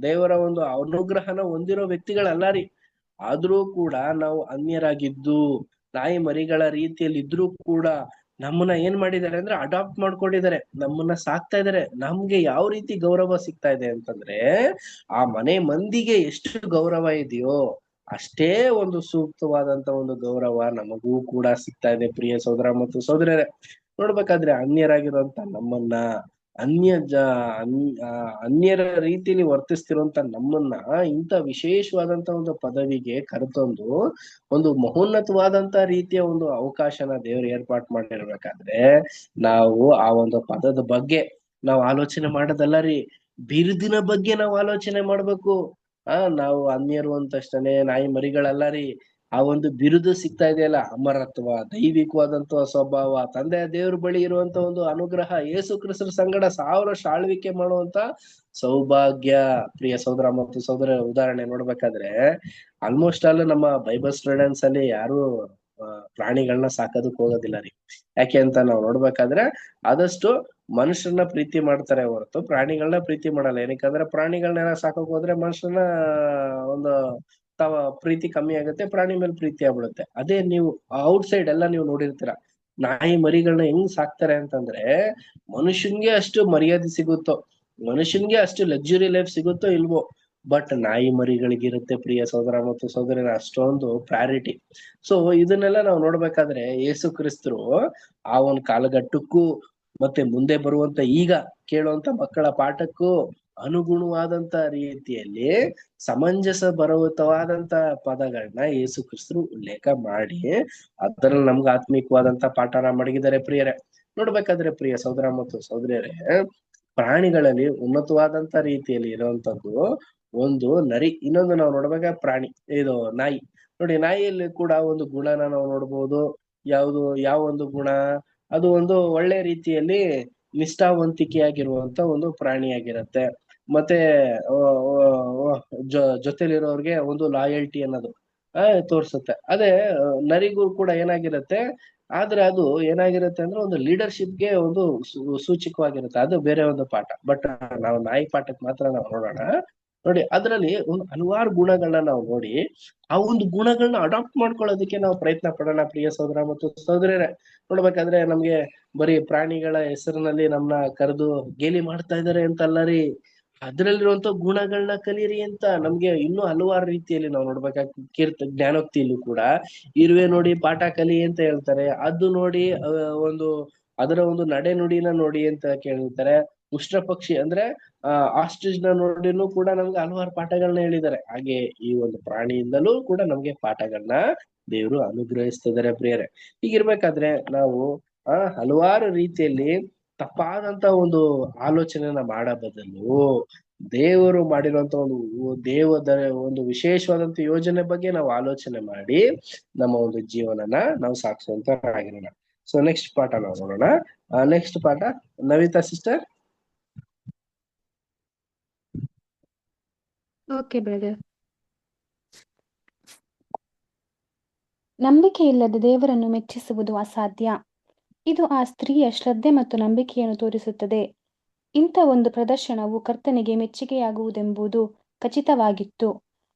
ದೇವರ ಒಂದು ಅನುಗ್ರಹನ ಹೊಂದಿರೋ ವ್ಯಕ್ತಿಗಳಲ್ಲ ರೀ. ಆದ್ರೂ ಕೂಡ ನಾವು ಅನ್ಯರಾಗಿದ್ದು ನಾಯಿ ಮರಿಗಳ ರೀತಿಯಲ್ಲಿ ಇದ್ರೂ ಕೂಡ ನಮ್ಮನ್ನ ಏನ್ ಮಾಡಿದ್ದಾರೆ ಅಂದ್ರೆ ಅಡಾಪ್ಟ್ ಮಾಡ್ಕೊಂಡಿದ್ದಾರೆ, ನಮ್ಮನ್ನ ಸಾಕ್ತಾ ಇದ್ದಾರೆ. ನಮ್ಗೆ ಯಾವ ರೀತಿ ಗೌರವ ಸಿಗ್ತಾ ಇದೆ ಅಂತಂದ್ರೆ, ಆ ಮನೆ ಮಂದಿಗೆ ಎಷ್ಟು ಗೌರವ ಇದೆಯೋ ಅಷ್ಟೇ ಒಂದು ಸೂಕ್ತವಾದಂತ ಒಂದು ಗೌರವ ನಮಗೂ ಕೂಡ ಸಿಗ್ತಾ ಇದೆ ಪ್ರಿಯ ಸಹೋದರ ಮತ್ತು ಸಹೋದರರೇ. ನೋಡ್ಬೇಕಾದ್ರೆ ಅನ್ಯರಾಗಿರುವಂತ ನಮ್ಮನ್ನ ಅನ್ಯರ ರೀತಿಯಲ್ಲಿ ವರ್ತಿಸ್ತಿರುವಂತ ನಮ್ಮನ್ನ ಇಂಥ ವಿಶೇಷವಾದಂತ ಒಂದು ಪದವಿಗೆ ಕರೆತಂದು ಒಂದು ಮಹೋನ್ನತವಾದಂತ ರೀತಿಯ ಒಂದು ಅವಕಾಶನ ದೇವರು ಏರ್ಪಾಟ್ ಮಾಡಿರ್ಬೇಕಾದ್ರೆ, ನಾವು ಆ ಒಂದು ಪದದ ಬಗ್ಗೆ ನಾವು ಆಲೋಚನೆ ಮಾಡೋದಲ್ಲ ರೀ, ಬಿರುದಿನ ಬಗ್ಗೆ ನಾವು ಆಲೋಚನೆ ಮಾಡ್ಬೇಕು. ನಾವು ಅನ್ಯರು ಅಂತಷ್ಟೇ ನಾಯಿ ಮರಿಗಳಲ್ಲ ರೀ. ಆ ಒಂದು ಬಿರುದು ಸಿಗ್ತಾ ಇದೆಯಲ್ಲ, ಅಮರತ್ವ, ದೈವಿಕವಾದಂತ ಸ್ವಭಾವ, ತಂದೆಯ ದೇವ್ರ ಬಳಿ ಇರುವಂತ ಒಂದು ಅನುಗ್ರಹ, ಯೇಸು ಕ್ರಿಸ್ತರ ಸಂಗಡ 1000 ವರ್ಷ ಆಳ್ವಿಕೆ ಮಾಡುವಂತ ಸೌಭಾಗ್ಯ. ಪ್ರಿಯ ಸಹೋದರ ಮತ್ತು ಸಹೋದರ, ಉದಾಹರಣೆ ನೋಡ್ಬೇಕಾದ್ರೆ ಆಲ್ಮೋಸ್ಟ್ ಆಲ್ ನಮ್ಮ ಬೈಬಲ್ ಸ್ಟೂಡೆಂಟ್ಸ್ ಅಲ್ಲಿ ಯಾರು ಪ್ರಾಣಿಗಳನ್ನ ಸಾಕೋದಕ್ ಹೋಗೋದಿಲ್ಲ ರೀ. ಯಾಕೆ ಅಂತ ನಾವು ನೋಡ್ಬೇಕಾದ್ರೆ ಆದಷ್ಟು ಮನುಷ್ಯರನ್ನ ಪ್ರೀತಿ ಮಾಡ್ತಾರೆ ಹೊರತು ಪ್ರಾಣಿಗಳನ್ನ ಪ್ರೀತಿ ಮಾಡಲ್ಲ. ಏನಕ್ಕಂದ್ರೆ ಪ್ರಾಣಿಗಳನ್ನೆಲ್ಲ ಸಾಕಕ್ ಹೋದ್ರೆ ಮನುಷ್ಯನ ಒಂದು ಪ್ರೀತಿ ಕಮ್ಮಿ ಆಗುತ್ತೆ, ಪ್ರಾಣಿ ಮೇಲೆ ಪ್ರೀತಿ ಆಗ್ಬಿಡುತ್ತೆ. ಅದೇ ನೀವು ಔಟ್ಸೈಡ್ ಎಲ್ಲ ನೀವು ನೋಡಿರ್ತೀರ, ನಾಯಿ ಮರಿಗಳನ್ನ ಹೆಂಗ್ ಸಾಕ್ತಾರೆ ಅಂತಂದ್ರೆ, ಮನುಷ್ಯನ್ಗೆ ಅಷ್ಟು ಮರ್ಯಾದೆ ಸಿಗುತ್ತೋ, ಮನುಷ್ಯನ್ಗೆ ಅಷ್ಟು ಲಕ್ಸುರಿ ಲೈಫ್ ಸಿಗುತ್ತೋ ಇಲ್ವೋ, ಬಟ್ ನಾಯಿ ಮರಿಗಳಿಗಿರುತ್ತೆ ಪ್ರಿಯ ಸಹೋದರ ಮತ್ತು ಸಹೋದರರ ಅಷ್ಟೊಂದು ಪ್ರಾರಿಟಿ. ಸೊ ಇದನ್ನೆಲ್ಲ ನಾವು ನೋಡ್ಬೇಕಾದ್ರೆ ಯೇಸು ಕ್ರಿಸ್ತರು ಆ ಒಂದು ಕಾಲಘಟ್ಟಕ್ಕೂ ಮತ್ತೆ ಮುಂದೆ ಬರುವಂತ ಈಗ ಕೇಳುವಂತ ಮಕ್ಕಳ ಪಾಠಕ್ಕೂ ಅನುಗುಣವಾದಂತ ರೀತಿಯಲ್ಲಿ ಸಮಂಜಸ ಬರುವತವಾದಂತ ಪದಗಳನ್ನ ಯೇಸು ಕ್ರಿಸ್ತರು ಉಲ್ಲೇಖ ಮಾಡಿ ಅದರಲ್ಲಿ ನಮ್ಗೆ ಆತ್ಮಿಕವಾದಂತ ಪಾಠನ ಮಡಗಿದ್ದಾರೆ ಪ್ರಿಯರೇ. ನೋಡ್ಬೇಕಾದ್ರೆ ಪ್ರಿಯ ಸಹೋದರ ಮತ್ತು ಸಹೋದರಿಯರೇ, ಪ್ರಾಣಿಗಳಲ್ಲಿ ಉನ್ನತವಾದಂತ ರೀತಿಯಲ್ಲಿ ಇರುವಂತದ್ದು ಒಂದು ನರಿ, ಇನ್ನೊಂದು ನಾವು ನೋಡ್ಬೇಕಾ ಪ್ರಾಣಿ, ಇದು ನಾಯಿ. ನೋಡಿ, ನಾಯಿಯಲ್ಲಿ ಕೂಡ ಒಂದು ಗುಣನ ನಾವು ನೋಡ್ಬೋದು. ಯಾವ ಒಂದು ಗುಣ, ಅದು ಒಂದು ಒಳ್ಳೆ ರೀತಿಯಲ್ಲಿ ನಿಷ್ಠಾವಂತಿಕೆಯಾಗಿರುವಂತ ಒಂದು ಪ್ರಾಣಿಯಾಗಿರತ್ತೆ. ಮತ್ತೆ ಜೊತೆಲಿರೋರ್ಗೆ ಒಂದು ಲಾಯಲ್ಟಿ ಅನ್ನೋದು ತೋರ್ಸುತ್ತೆ. ಅದೇ ನರಿಗೂ ಕೂಡ ಏನಾಗಿರುತ್ತೆ, ಆದ್ರೆ ಅದು ಏನಾಗಿರುತ್ತೆ ಅಂದ್ರೆ ಒಂದು ಲೀಡರ್ಶಿಪ್ಗೆ ಒಂದು ಸೂಚಕವಾಗಿರುತ್ತೆ. ಅದು ಬೇರೆ ಒಂದು ಪಾಠ. ಬಟ್ ನಾವು ನಾಯಿ ಪಾಠಕ್ಕೆ ಮಾತ್ರ ನಾವು ನೋಡೋಣ. ನೋಡಿ, ಅದರಲ್ಲಿ ಒಂದು ಹಲವಾರು ಗುಣಗಳನ್ನ ನಾವು ನೋಡಿ ಆ ಒಂದು ಗುಣಗಳನ್ನ ಅಡಾಪ್ಟ್ ಮಾಡ್ಕೊಳ್ಳೋದಕ್ಕೆ ನಾವು ಪ್ರಯತ್ನ ಪಡೋಣ ಪ್ರಿಯ ಸಹೋದರ ಮತ್ತು ಸಹೋದರರೇ. ನೋಡ್ಬೇಕಾದ್ರೆ ನಮ್ಗೆ ಬರೀ ಪ್ರಾಣಿಗಳ ಹೆಸರಿನಲ್ಲಿ ನಮ್ನ ಕರೆದು ಗೇಲಿ ಮಾಡ್ತಾ ಇದಾರೆ ಅಂತಲ್ಲ ರೀ, ಅದ್ರಲ್ಲಿರುವಂತ ಗುಣಗಳನ್ನ ಕಲೀರಿ ಅಂತ ನಮ್ಗೆ ಇನ್ನೂ ಹಲವಾರು ರೀತಿಯಲ್ಲಿ ನಾವು ನೋಡ್ಬೇಕಾಗಿ ಜ್ಞಾನೋಕ್ತಿಯಲ್ಲೂ ಕೂಡ ಇರುವೆ ನೋಡಿ ಪಾಠ ಕಲಿ ಅಂತ ಹೇಳ್ತಾರೆ. ಅದು ನೋಡಿ ಅದರ ಒಂದು ನಡೆ ನುಡಿನ ನೋಡಿ ಅಂತ ಕೇಳಿರ್ತಾರೆ. ಉಷ್ಟ್ರ ಪಕ್ಷಿ ಅಂದ್ರೆ ಆಸ್ಟ್ರಿಚ್ ನ ನೋಡಿನೂ ಕೂಡ ನಮ್ಗೆ ಹಲವಾರು ಪಾಠಗಳನ್ನ ಹೇಳಿದ್ದಾರೆ. ಹಾಗೆ ಈ ಒಂದು ಪ್ರಾಣಿಯಿಂದಲೂ ಕೂಡ ನಮ್ಗೆ ಪಾಠಗಳನ್ನ ದೇವರು ಅನುಗ್ರಹಿಸ್ತಿದ್ದಾರೆ ಪ್ರಿಯರೇ. ಹೀಗಿರ್ಬೇಕಾದ್ರೆ ನಾವು ಹಲವಾರು ರೀತಿಯಲ್ಲಿ ತಪ್ಪಾದಂತ ಒಂದು ಆಲೋಚನೆಯನ್ನ ಮಾಡೋ ಬದಲು ದೇವರು ಮಾಡಿರುವಂತ ಒಂದು ವಿಶೇಷವಾದಂತ ಯೋಜನೆ ಬಗ್ಗೆ ನಾವು ಆಲೋಚನೆ ಮಾಡಿ ನಮ್ಮ ಒಂದು ಜೀವನನ ನಾವು ಸಾಗಿಸುವಂತ ಆಗಿರೋಣ. ಸೊ ನೆಕ್ಸ್ಟ್ ಪಾಠ ನಾವು ನೋಡೋಣ. ನೆಕ್ಸ್ಟ್ ಪಾಠ ನವಿತಾ ಸಿಸ್ಟರ್. Okay brother. ನಂಬಿಕೆ ಇಲ್ಲದೆ ದೇವರನ್ನು ಮೆಚ್ಚಿಸುವುದು ಅಸಾಧ್ಯ. ಇದು ಆ ಸ್ತ್ರೀಯ ಶ್ರದ್ಧೆ ಮತ್ತು ನಂಬಿಕೆಯನ್ನು ತೋರಿಸುತ್ತದೆ. ಇಂಥ ಒಂದು ಪ್ರದರ್ಶನವು ಕರ್ತನಿಗೆ ಮೆಚ್ಚುಗೆಯಾಗುವುದೆಂಬುದು ಖಚಿತವಾಗಿತ್ತು.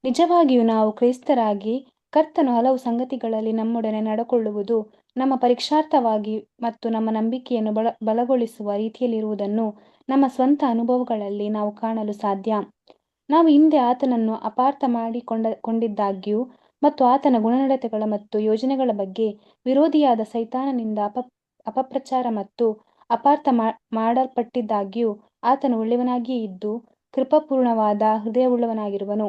ನಿಜವಾಗಿಯೂ ನಾವು ಕ್ರೈಸ್ತರಾಗಿ ಕರ್ತನು ಹಲವು ಸಂಗತಿಗಳಲ್ಲಿ ನಮ್ಮೊಡನೆ ನಡ್ಕೊಳ್ಳುವುದು ನಮ್ಮ ಪರೀಕ್ಷಾರ್ಥವಾಗಿ ಮತ್ತು ನಮ್ಮ ನಂಬಿಕೆಯನ್ನು ಬಲಗೊಳಿಸುವ ರೀತಿಯಲ್ಲಿರುವುದನ್ನು ನಮ್ಮ ಸ್ವಂತ ಅನುಭವಗಳಲ್ಲಿ ನಾವು ಕಾಣಲು ಸಾಧ್ಯ. ನಾವು ಹಿಂದೆ ಆತನನ್ನು ಅಪಾರ್ಥ ಕೊಂಡಿದ್ದಾಗ್ಯೂ ಮತ್ತು ಆತನ ಗುಣನಡತೆಗಳ ಮತ್ತು ಯೋಜನೆಗಳ ಬಗ್ಗೆ ವಿರೋಧಿಯಾದ ಸೈತಾನನಿಂದ ಅಪಪ್ರಚಾರ ಮತ್ತು ಅಪಾರ್ಥ ಮಾಡಲ್ಪಟ್ಟಿದ್ದಾಗ್ಯೂ ಆತನು ಒಳ್ಳೆಯವನಾಗಿಯೇ ಇದ್ದು ಕೃಪಾಪೂರ್ಣವಾದ ಹೃದಯವುಳ್ಳವನಾಗಿರುವನು.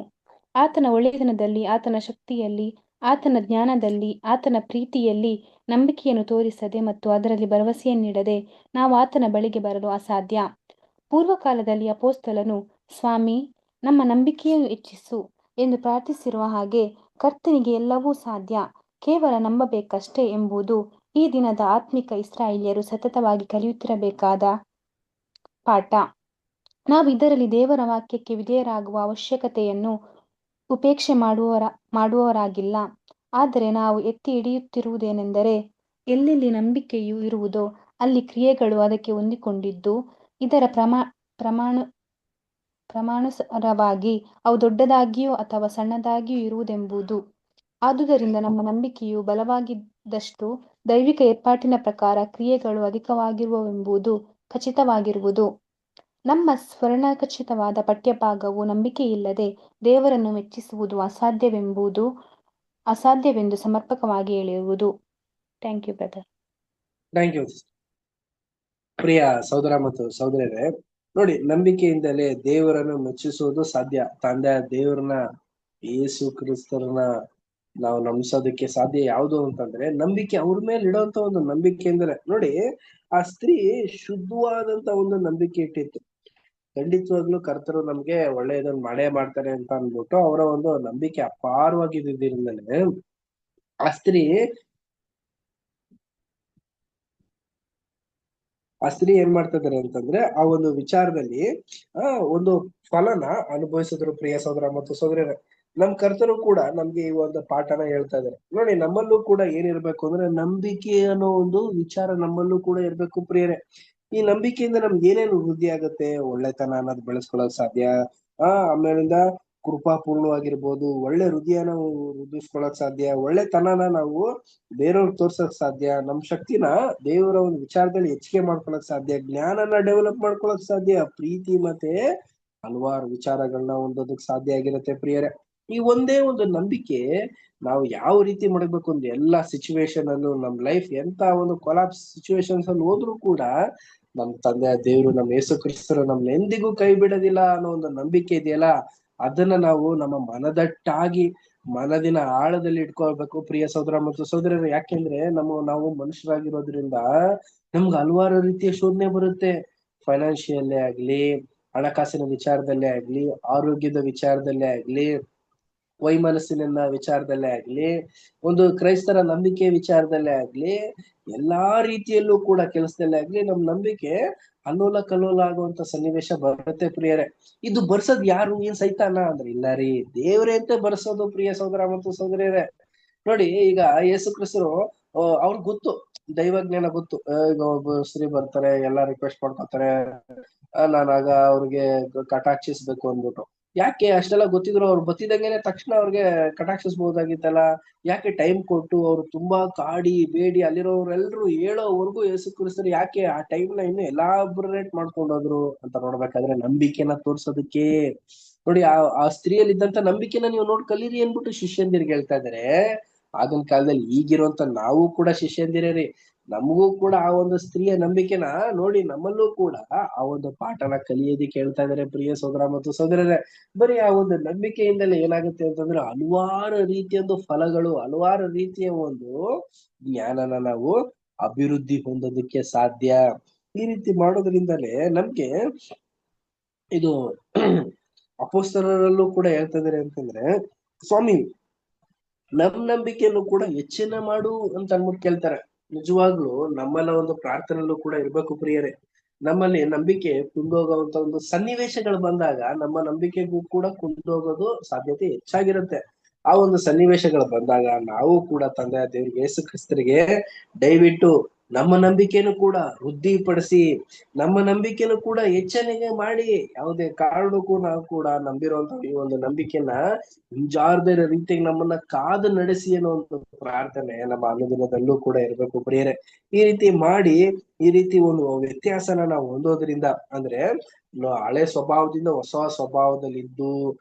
ಆತನ ಒಳ್ಳೆಯತನದಲ್ಲಿ, ಆತನ ಶಕ್ತಿಯಲ್ಲಿ, ಆತನ ಜ್ಞಾನದಲ್ಲಿ, ಆತನ ಪ್ರೀತಿಯಲ್ಲಿ ನಂಬಿಕೆಯನ್ನು ತೋರಿಸದೆ ಮತ್ತು ಅದರಲ್ಲಿ ಭರವಸೆಯನ್ನಿಡದೆ ನಾವು ಆತನ ಬಳಿಗೆ ಬರಲು ಅಸಾಧ್ಯ. ಪೂರ್ವಕಾಲದಲ್ಲಿ ಅಪೊಸ್ತಲನು, ಸ್ವಾಮಿ, ನಮ್ಮ ನಂಬಿಕೆಯನ್ನು ಹೆಚ್ಚಿಸು ಎಂದು ಪ್ರಾರ್ಥಿಸಿರುವ ಹಾಗೆ ಕರ್ತನಿಗೆ ಎಲ್ಲವೂ ಸಾಧ್ಯ, ಕೇವಲ ನಂಬಬೇಕಷ್ಟೇ ಎಂಬುದು ಈ ದಿನದ ಆತ್ಮಿಕ ಇಸ್ರಾಯೇಲ್ಯರು ಸತತವಾಗಿ ಕಲಿಯುತ್ತಿರಬೇಕಾದ ಪಾಠ. ನಾವು ಇದರಲ್ಲಿ ದೇವರ ವಾಕ್ಯಕ್ಕೆ ವಿಧೇಯರಾಗುವ ಅವಶ್ಯಕತೆಯನ್ನು ಉಪೇಕ್ಷೆ ಮಾಡುವವರಾಗಿಲ್ಲ. ಆದರೆ ನಾವು ಎತ್ತಿ ಹಿಡಿಯುತ್ತಿರುವುದೇನೆಂದರೆ, ಎಲ್ಲೆಲ್ಲಿ ನಂಬಿಕೆಯು ಇರುವುದೋ ಅಲ್ಲಿ ಕ್ರಿಯೆಗಳು ಅದಕ್ಕೆ ಹೊಂದಿಕೊಂಡಿದ್ದು ಇದರ ಪ್ರಮಾಣಾನುಸಾರವಾಗಿ ಅವು ದೊಡ್ಡದಾಗಿಯೋ ಅಥವಾ ಸಣ್ಣದಾಗಿಯೋ ಇರುವುದೆಂಬುದು. ಆದುದರಿಂದ ನಮ್ಮ ನಂಬಿಕೆಯು ಬಲವಾಗಿದ್ದಷ್ಟು ದೈವಿಕ ಏರ್ಪಾಟಿನ ಪ್ರಕಾರ ಕ್ರಿಯೆಗಳು ಅಧಿಕವಾಗಿರುವವೆಂಬುದು ಖಚಿತವಾಗಿರುವುದು. ನಮ್ಮ ಸ್ವರ್ಣಖಚಿತವಾದ ಪಠ್ಯಭಾಗವು ನಂಬಿಕೆಯಿಲ್ಲದೆ ದೇವರನ್ನು ಮೆಚ್ಚಿಸುವುದು ಅಸಾಧ್ಯವೆಂದು ಸಮರ್ಪಕವಾಗಿ ಹೇಳಿರುವುದು. Thank you brother. Thank you. ಪ್ರಿಯ ಸಹೋದರ ಮತ್ತು ಸಹೋದರರೇ, ನೋಡಿ, ನಂಬಿಕೆಯಿಂದಲೇ ದೇವರನ್ನು ಮೆಚ್ಚಿಸುವುದು ಸಾಧ್ಯ. ತಂದೆ ದೇವರನ್ನ, ಯೇಸು ಕ್ರಿಸ್ತರನ್ನ ನಾವು ನಂಬಿಸೋದಕ್ಕೆ ಸಾಧ್ಯ ಯಾವುದು ಅಂತಂದ್ರೆ ನಂಬಿಕೆ. ಅವ್ರ ಮೇಲೆ ಇಡುವಂತ ಒಂದು ನಂಬಿಕೆಯಿಂದಲೇ. ನೋಡಿ, ಆ ಸ್ತ್ರೀ ಶುದ್ಧವಾದಂತ ಒಂದು ನಂಬಿಕೆ ಇಟ್ಟಿತ್ತು. ಖಂಡಿತವಾಗ್ಲೂ ಕರ್ತರು ನಮ್ಗೆ ಒಳ್ಳೆಯದನ್ನ ಮಾಡೇ ಮಾಡ್ತಾರೆ ಅಂತ ಅಂದ್ಬಿಟ್ಟು ಅವರ ಒಂದು ನಂಬಿಕೆ ಅಪಾರವಾಗಿದ್ದಿದ್ರಿಂದಲೇ ಆ ಸ್ತ್ರೀ ಏನ್ ಮಾಡ್ತಾ ಇದಾರೆ ಅಂತಂದ್ರೆ ಆ ಒಂದು ವಿಚಾರದಲ್ಲಿ ಒಂದು ಫಲನ ಅನುಭವಿಸಿದ್ರು. ಪ್ರಿಯ ಸಹೋದರ ಮತ್ತು ಸಹೋದರರೇ, ನಮ್ ಕರ್ತರು ಕೂಡ ನಮ್ಗೆ ಈ ಒಂದು ಪಾಠನ ಹೇಳ್ತಾ ಇದಾರೆ. ನೋಡಿ, ನಮ್ಮಲ್ಲೂ ಕೂಡ ಏನಿರ್ಬೇಕು ಅಂದ್ರೆ ನಂಬಿಕೆ ಅನ್ನೋ ಒಂದು ವಿಚಾರ ನಮ್ಮಲ್ಲೂ ಕೂಡ ಇರ್ಬೇಕು ಪ್ರಿಯರೇ. ಈ ನಂಬಿಕೆಯಿಂದ ನಮ್ಗೆ ಏನೇನು ವೃದ್ಧಿ ಆಗುತ್ತೆ? ಒಳ್ಳೆತನ ಅನ್ನೋದು ಬೆಳೆಸ್ಕೊಳ್ಳೋಕ್ ಸಾಧ್ಯ. ಆಮೇಲಿಂದ ಕೃಪಾಪೂರ್ಣವಾಗಿರ್ಬೋದು, ಒಳ್ಳೆ ಹೃದಯನ ವೃದ್ಧಿಸ್ಕೊಳಕ್ ಸಾಧ್ಯ. ಒಳ್ಳೆತನನ ನಾವು ಬೇರೆಯವ್ರಿಗೆ ತೋರ್ಸಕ್ ಸಾಧ್ಯ. ನಮ್ ಶಕ್ತಿನ ದೇವರ ಒಂದು ವಿಚಾರದಲ್ಲಿ ಹೆಚ್ಚಿಗೆ ಮಾಡ್ಕೊಳಕ್ ಸಾಧ್ಯ. ಜ್ಞಾನನ ಡೆವಲಪ್ ಮಾಡ್ಕೊಳಕ್ ಸಾಧ್ಯ. ಪ್ರೀತಿ ಮತ್ತೆ ಹಲವಾರು ವಿಚಾರಗಳನ್ನ ಹೊಂದೋದಕ್ ಸಾಧ್ಯ ಆಗಿರುತ್ತೆ ಪ್ರಿಯರೇ. ಈ ಒಂದೇ ಒಂದು ನಂಬಿಕೆ ನಾವು ಯಾವ ರೀತಿ ಮಾಡಬೇಕು ಅಂದ್ರೆ ಎಲ್ಲಾ ಸಿಚುವೇಶನ್ ಅಲ್ಲೂ ನಮ್ ಲೈಫ್ ಎಂತ ಒಂದು ಕೊಲಾಪ್ಸ್ ಸಿಚುವೇಶನ್ಸ್ ಅಲ್ಲಿ ಹೋದ್ರು ಕೂಡ ನಮ್ ತಂದೆ ದೇವರು, ನಮ್ ಯೇಸು ಕ್ರಿಸ್ತರು ನಮ್ನ ಎಂದಿಗೂ ಕೈ ಬಿಡೋದಿಲ್ಲ ಅನ್ನೋ ಒಂದು ನಂಬಿಕೆ ಇದೆಯಲ್ಲ, ಅದನ್ನ ನಾವು ನಮ್ಮ ಮನದಟ್ಟಾಗಿ ಮನದಿನ ಆಳದಲ್ಲಿ ಇಟ್ಕೊಳ್ಬೇಕು ಪ್ರಿಯ ಸಹೋದರ ಮತ್ತು ಸಹೋದರರು. ಯಾಕೆಂದ್ರೆ ನಾವು ಮನುಷ್ಯರಾಗಿರೋದ್ರಿಂದ ನಮ್ಗೆ ಹಲವಾರು ರೀತಿಯ ಶೋಧನೆ ಬರುತ್ತೆ. ಫೈನಾನ್ಷಿಯಲ್ಲೇ ಆಗ್ಲಿ, ಹಣಕಾಸಿನ ವಿಚಾರದಲ್ಲೇ ಆಗ್ಲಿ, ಆರೋಗ್ಯದ ವಿಚಾರದಲ್ಲೇ ಆಗ್ಲಿ, ವೈಮನಸ್ಸಿನ ವಿಚಾರದಲ್ಲೇ ಆಗ್ಲಿ, ಒಂದು ಕ್ರೈಸ್ತರ ನಂಬಿಕೆ ವಿಚಾರದಲ್ಲೇ ಆಗ್ಲಿ, ಎಲ್ಲಾ ರೀತಿಯಲ್ಲೂ ಕೂಡ ಕೆಲಸದಲ್ಲೇ ಆಗ್ಲಿ ನಮ್ ನಂಬಿಕೆ ಅಲ್ಲೋಲ ಕಲ್ಲೋಲ ಆಗುವಂತ ಸನ್ನಿವೇಶ ಬರುತ್ತೆ ಪ್ರಿಯರೇ. ಇದು ಬರ್ಸೋದ್ ಯಾರು? ಏನ್ ಸೈತಾನ ಅಂದ್ರೆ ಇಲ್ಲ ರೀ, ದೇವ್ರೇ ಅಂತ ಬರ್ಸೋದು ಪ್ರಿಯ ಸಹೋದರ ಮತ್ತು ಸಹೋದರಿಯರೇ. ನೋಡಿ, ಈಗ ಯೇಸು ಕ್ರಿಸ್ತರು ಅವ್ರಿಗೆ ಗೊತ್ತು, ದೈವಜ್ಞಾನ ಗೊತ್ತು. ಈಗ ಒಬ್ಬ ಸ್ತ್ರೀ ಬರ್ತಾರೆ, ಎಲ್ಲಾ ರಿಕ್ವೆಸ್ಟ್ ಮಾಡ್ಕೊತಾರೆ, ನಾನಾಗ ಅವ್ರಿಗೆ ಕಟಾಕ್ಷಿಸ್ಬೇಕು ಅಂದ್ಬಿಟ್ಟು. ಯಾಕೆ ಅಷ್ಟೆಲ್ಲ ಗೊತ್ತಿದ್ರು ಅವ್ರು ಬತ್ತಿದಂಗೆನೆ ತಕ್ಷಣ ಅವ್ರಿಗೆ ಕಟಾಕ್ಷಿಸ್ಬಹುದಾಗಿತ್ತಲ್ಲ? ಯಾಕೆ ಟೈಮ್ ಕೊಟ್ಟು ಅವ್ರು ತುಂಬಾ ಕಾಡಿ ಬೇಡಿ ಅಲ್ಲಿರೋರೆಲ್ರು ಹೇಳೋವರೆಗೂ ಯೇಸು ಕ್ರಿಸ್ತರು ಯಾಕೆ ಆ ಟೈಮ್ನ ಇನ್ನು ಎಲಾಬ್ರೇಟ್ ಮಾಡ್ಕೊಂಡೋದ್ರು ಅಂತ ನೋಡ್ಬೇಕಾದ್ರೆ ನಂಬಿಕೆನ ತೋರ್ಸೋದಕ್ಕೆ. ನೋಡಿ, ಆ ಸ್ತ್ರೀಯಲ್ಲಿ ಇದ್ದಂತ ನಂಬಿಕೆನ ನೀವು ನೋಡ್ ಕಲೀರಿ ಅನ್ಬಿಟ್ಟು ಶಿಷ್ಯಂದಿರ್ಗೆ ಹೇಳ್ತಾ ಇದಾರೆ. ಆಗಿನ ಕಾಲದಲ್ಲಿ ಈಗಿರುವಂತ ನಾವು ಕೂಡ ಶಿಷ್ಯಂದಿರೇ ರೀ. ನಮಗೂ ಕೂಡ ಆ ಒಂದು ಸ್ತ್ರೀಯ ನಂಬಿಕೆನ ನೋಡಿ ನಮ್ಮಲ್ಲೂ ಕೂಡ ಆ ಒಂದು ಪಾಠನ ಕಲಿಯೋದಿಕ್ಕೆ ಹೇಳ್ತಾ ಇದಾರೆ ಪ್ರಿಯ ಸಹೋದರ ಮತ್ತು ಸಹೋದರರೇ. ಬರೀ ಆ ಒಂದು ನಂಬಿಕೆಯಿಂದಲೇ ಏನಾಗುತ್ತೆ ಅಂತಂದ್ರೆ ಹಲವಾರು ರೀತಿಯ ಒಂದು ಫಲಗಳು, ಹಲವಾರು ರೀತಿಯ ಒಂದು ಜ್ಞಾನನ ನಾವು ಅಭಿವೃದ್ಧಿ ಹೊಂದೋದಕ್ಕೆ ಸಾಧ್ಯ. ಈ ರೀತಿ ಮಾಡೋದ್ರಿಂದಲೇ ನಮ್ಗೆ ಇದು ಅಪೊಸ್ತಲರಲ್ಲೂ ಕೂಡ ಹೇಳ್ತಾ ಇದಾರೆ ಅಂತಂದ್ರೆ, ಸ್ವಾಮಿ ನಮ್ ನಂಬಿಕೆಯನ್ನು ಕೂಡ ಹೆಚ್ಚಿನ ಮಾಡು ಅಂತ ಅನ್ಬಿಟ್ಟು ಕೇಳ್ತಾರೆ. ನಿಜವಾಗ್ಲೂ ನಮ್ಮನ್ನ ಒಂದು ಪ್ರಾರ್ಥನೆಯಲ್ಲೂ ಕೂಡ ಇರ್ಬೇಕು ಪ್ರಿಯರೇ. ನಮ್ಮಲ್ಲಿ ನಂಬಿಕೆ ಕುಂದೋಗುವಂತ ಒಂದು ಸನ್ನಿವೇಶಗಳು ಬಂದಾಗ ನಮ್ಮ ನಂಬಿಕೆಗೂ ಕೂಡ ಕುಂದೋಗೋದು ಸಾಧ್ಯತೆ ಹೆಚ್ಚಾಗಿರುತ್ತೆ. ಆ ಒಂದು ಸನ್ನಿವೇಶಗಳು ಬಂದಾಗ ನಾವು ಕೂಡ ತಂದೆ ದೇವ್ರಿಗೆ ಯೇಸು ಕ್ರಿಸ್ತರಿಗೆ ದಯವಿಟ್ಟು ನಮ್ಮ ನಂಬಿಕೆಯನ್ನು ಕೂಡ ವೃದ್ಧಿಪಡಿಸಿ, ನಮ್ಮ ನಂಬಿಕೆಯನ್ನು ಕೂಡ ಹೆಚ್ಚನಿಗೆ ಮಾಡಿ, ಯಾವುದೇ ಕಾರಣಕ್ಕೂ ನಾವು ಕೂಡ ನಂಬಿರುವಂತ ಈ ಒಂದು ನಂಬಿಕೆನ ಹಿಂಜಾರ್ದ ರೀತಿಯಾಗಿ ನಮ್ಮನ್ನ ಕಾದು ನಡೆಸಿ ಅನ್ನೋ ಒಂದು ಪ್ರಾರ್ಥನೆ ನಮ್ಮ ಅನುದಿನದಲ್ಲೂ ಕೂಡ ಇರ್ಬೇಕು ಪ್ರಿಯರೇ. ಈ ರೀತಿ ಮಾಡಿ ಈ ರೀತಿ ಒಂದು ವ್ಯತ್ಯಾಸನ ನಾವು ಹೊಂದೋದ್ರಿಂದ ಅಂದ್ರೆ ಹಳೆ ಸ್ವಭಾವದಿಂದ ಹೊಸ ಸ್ವಭಾವದಲ್ಲಿದ್ದು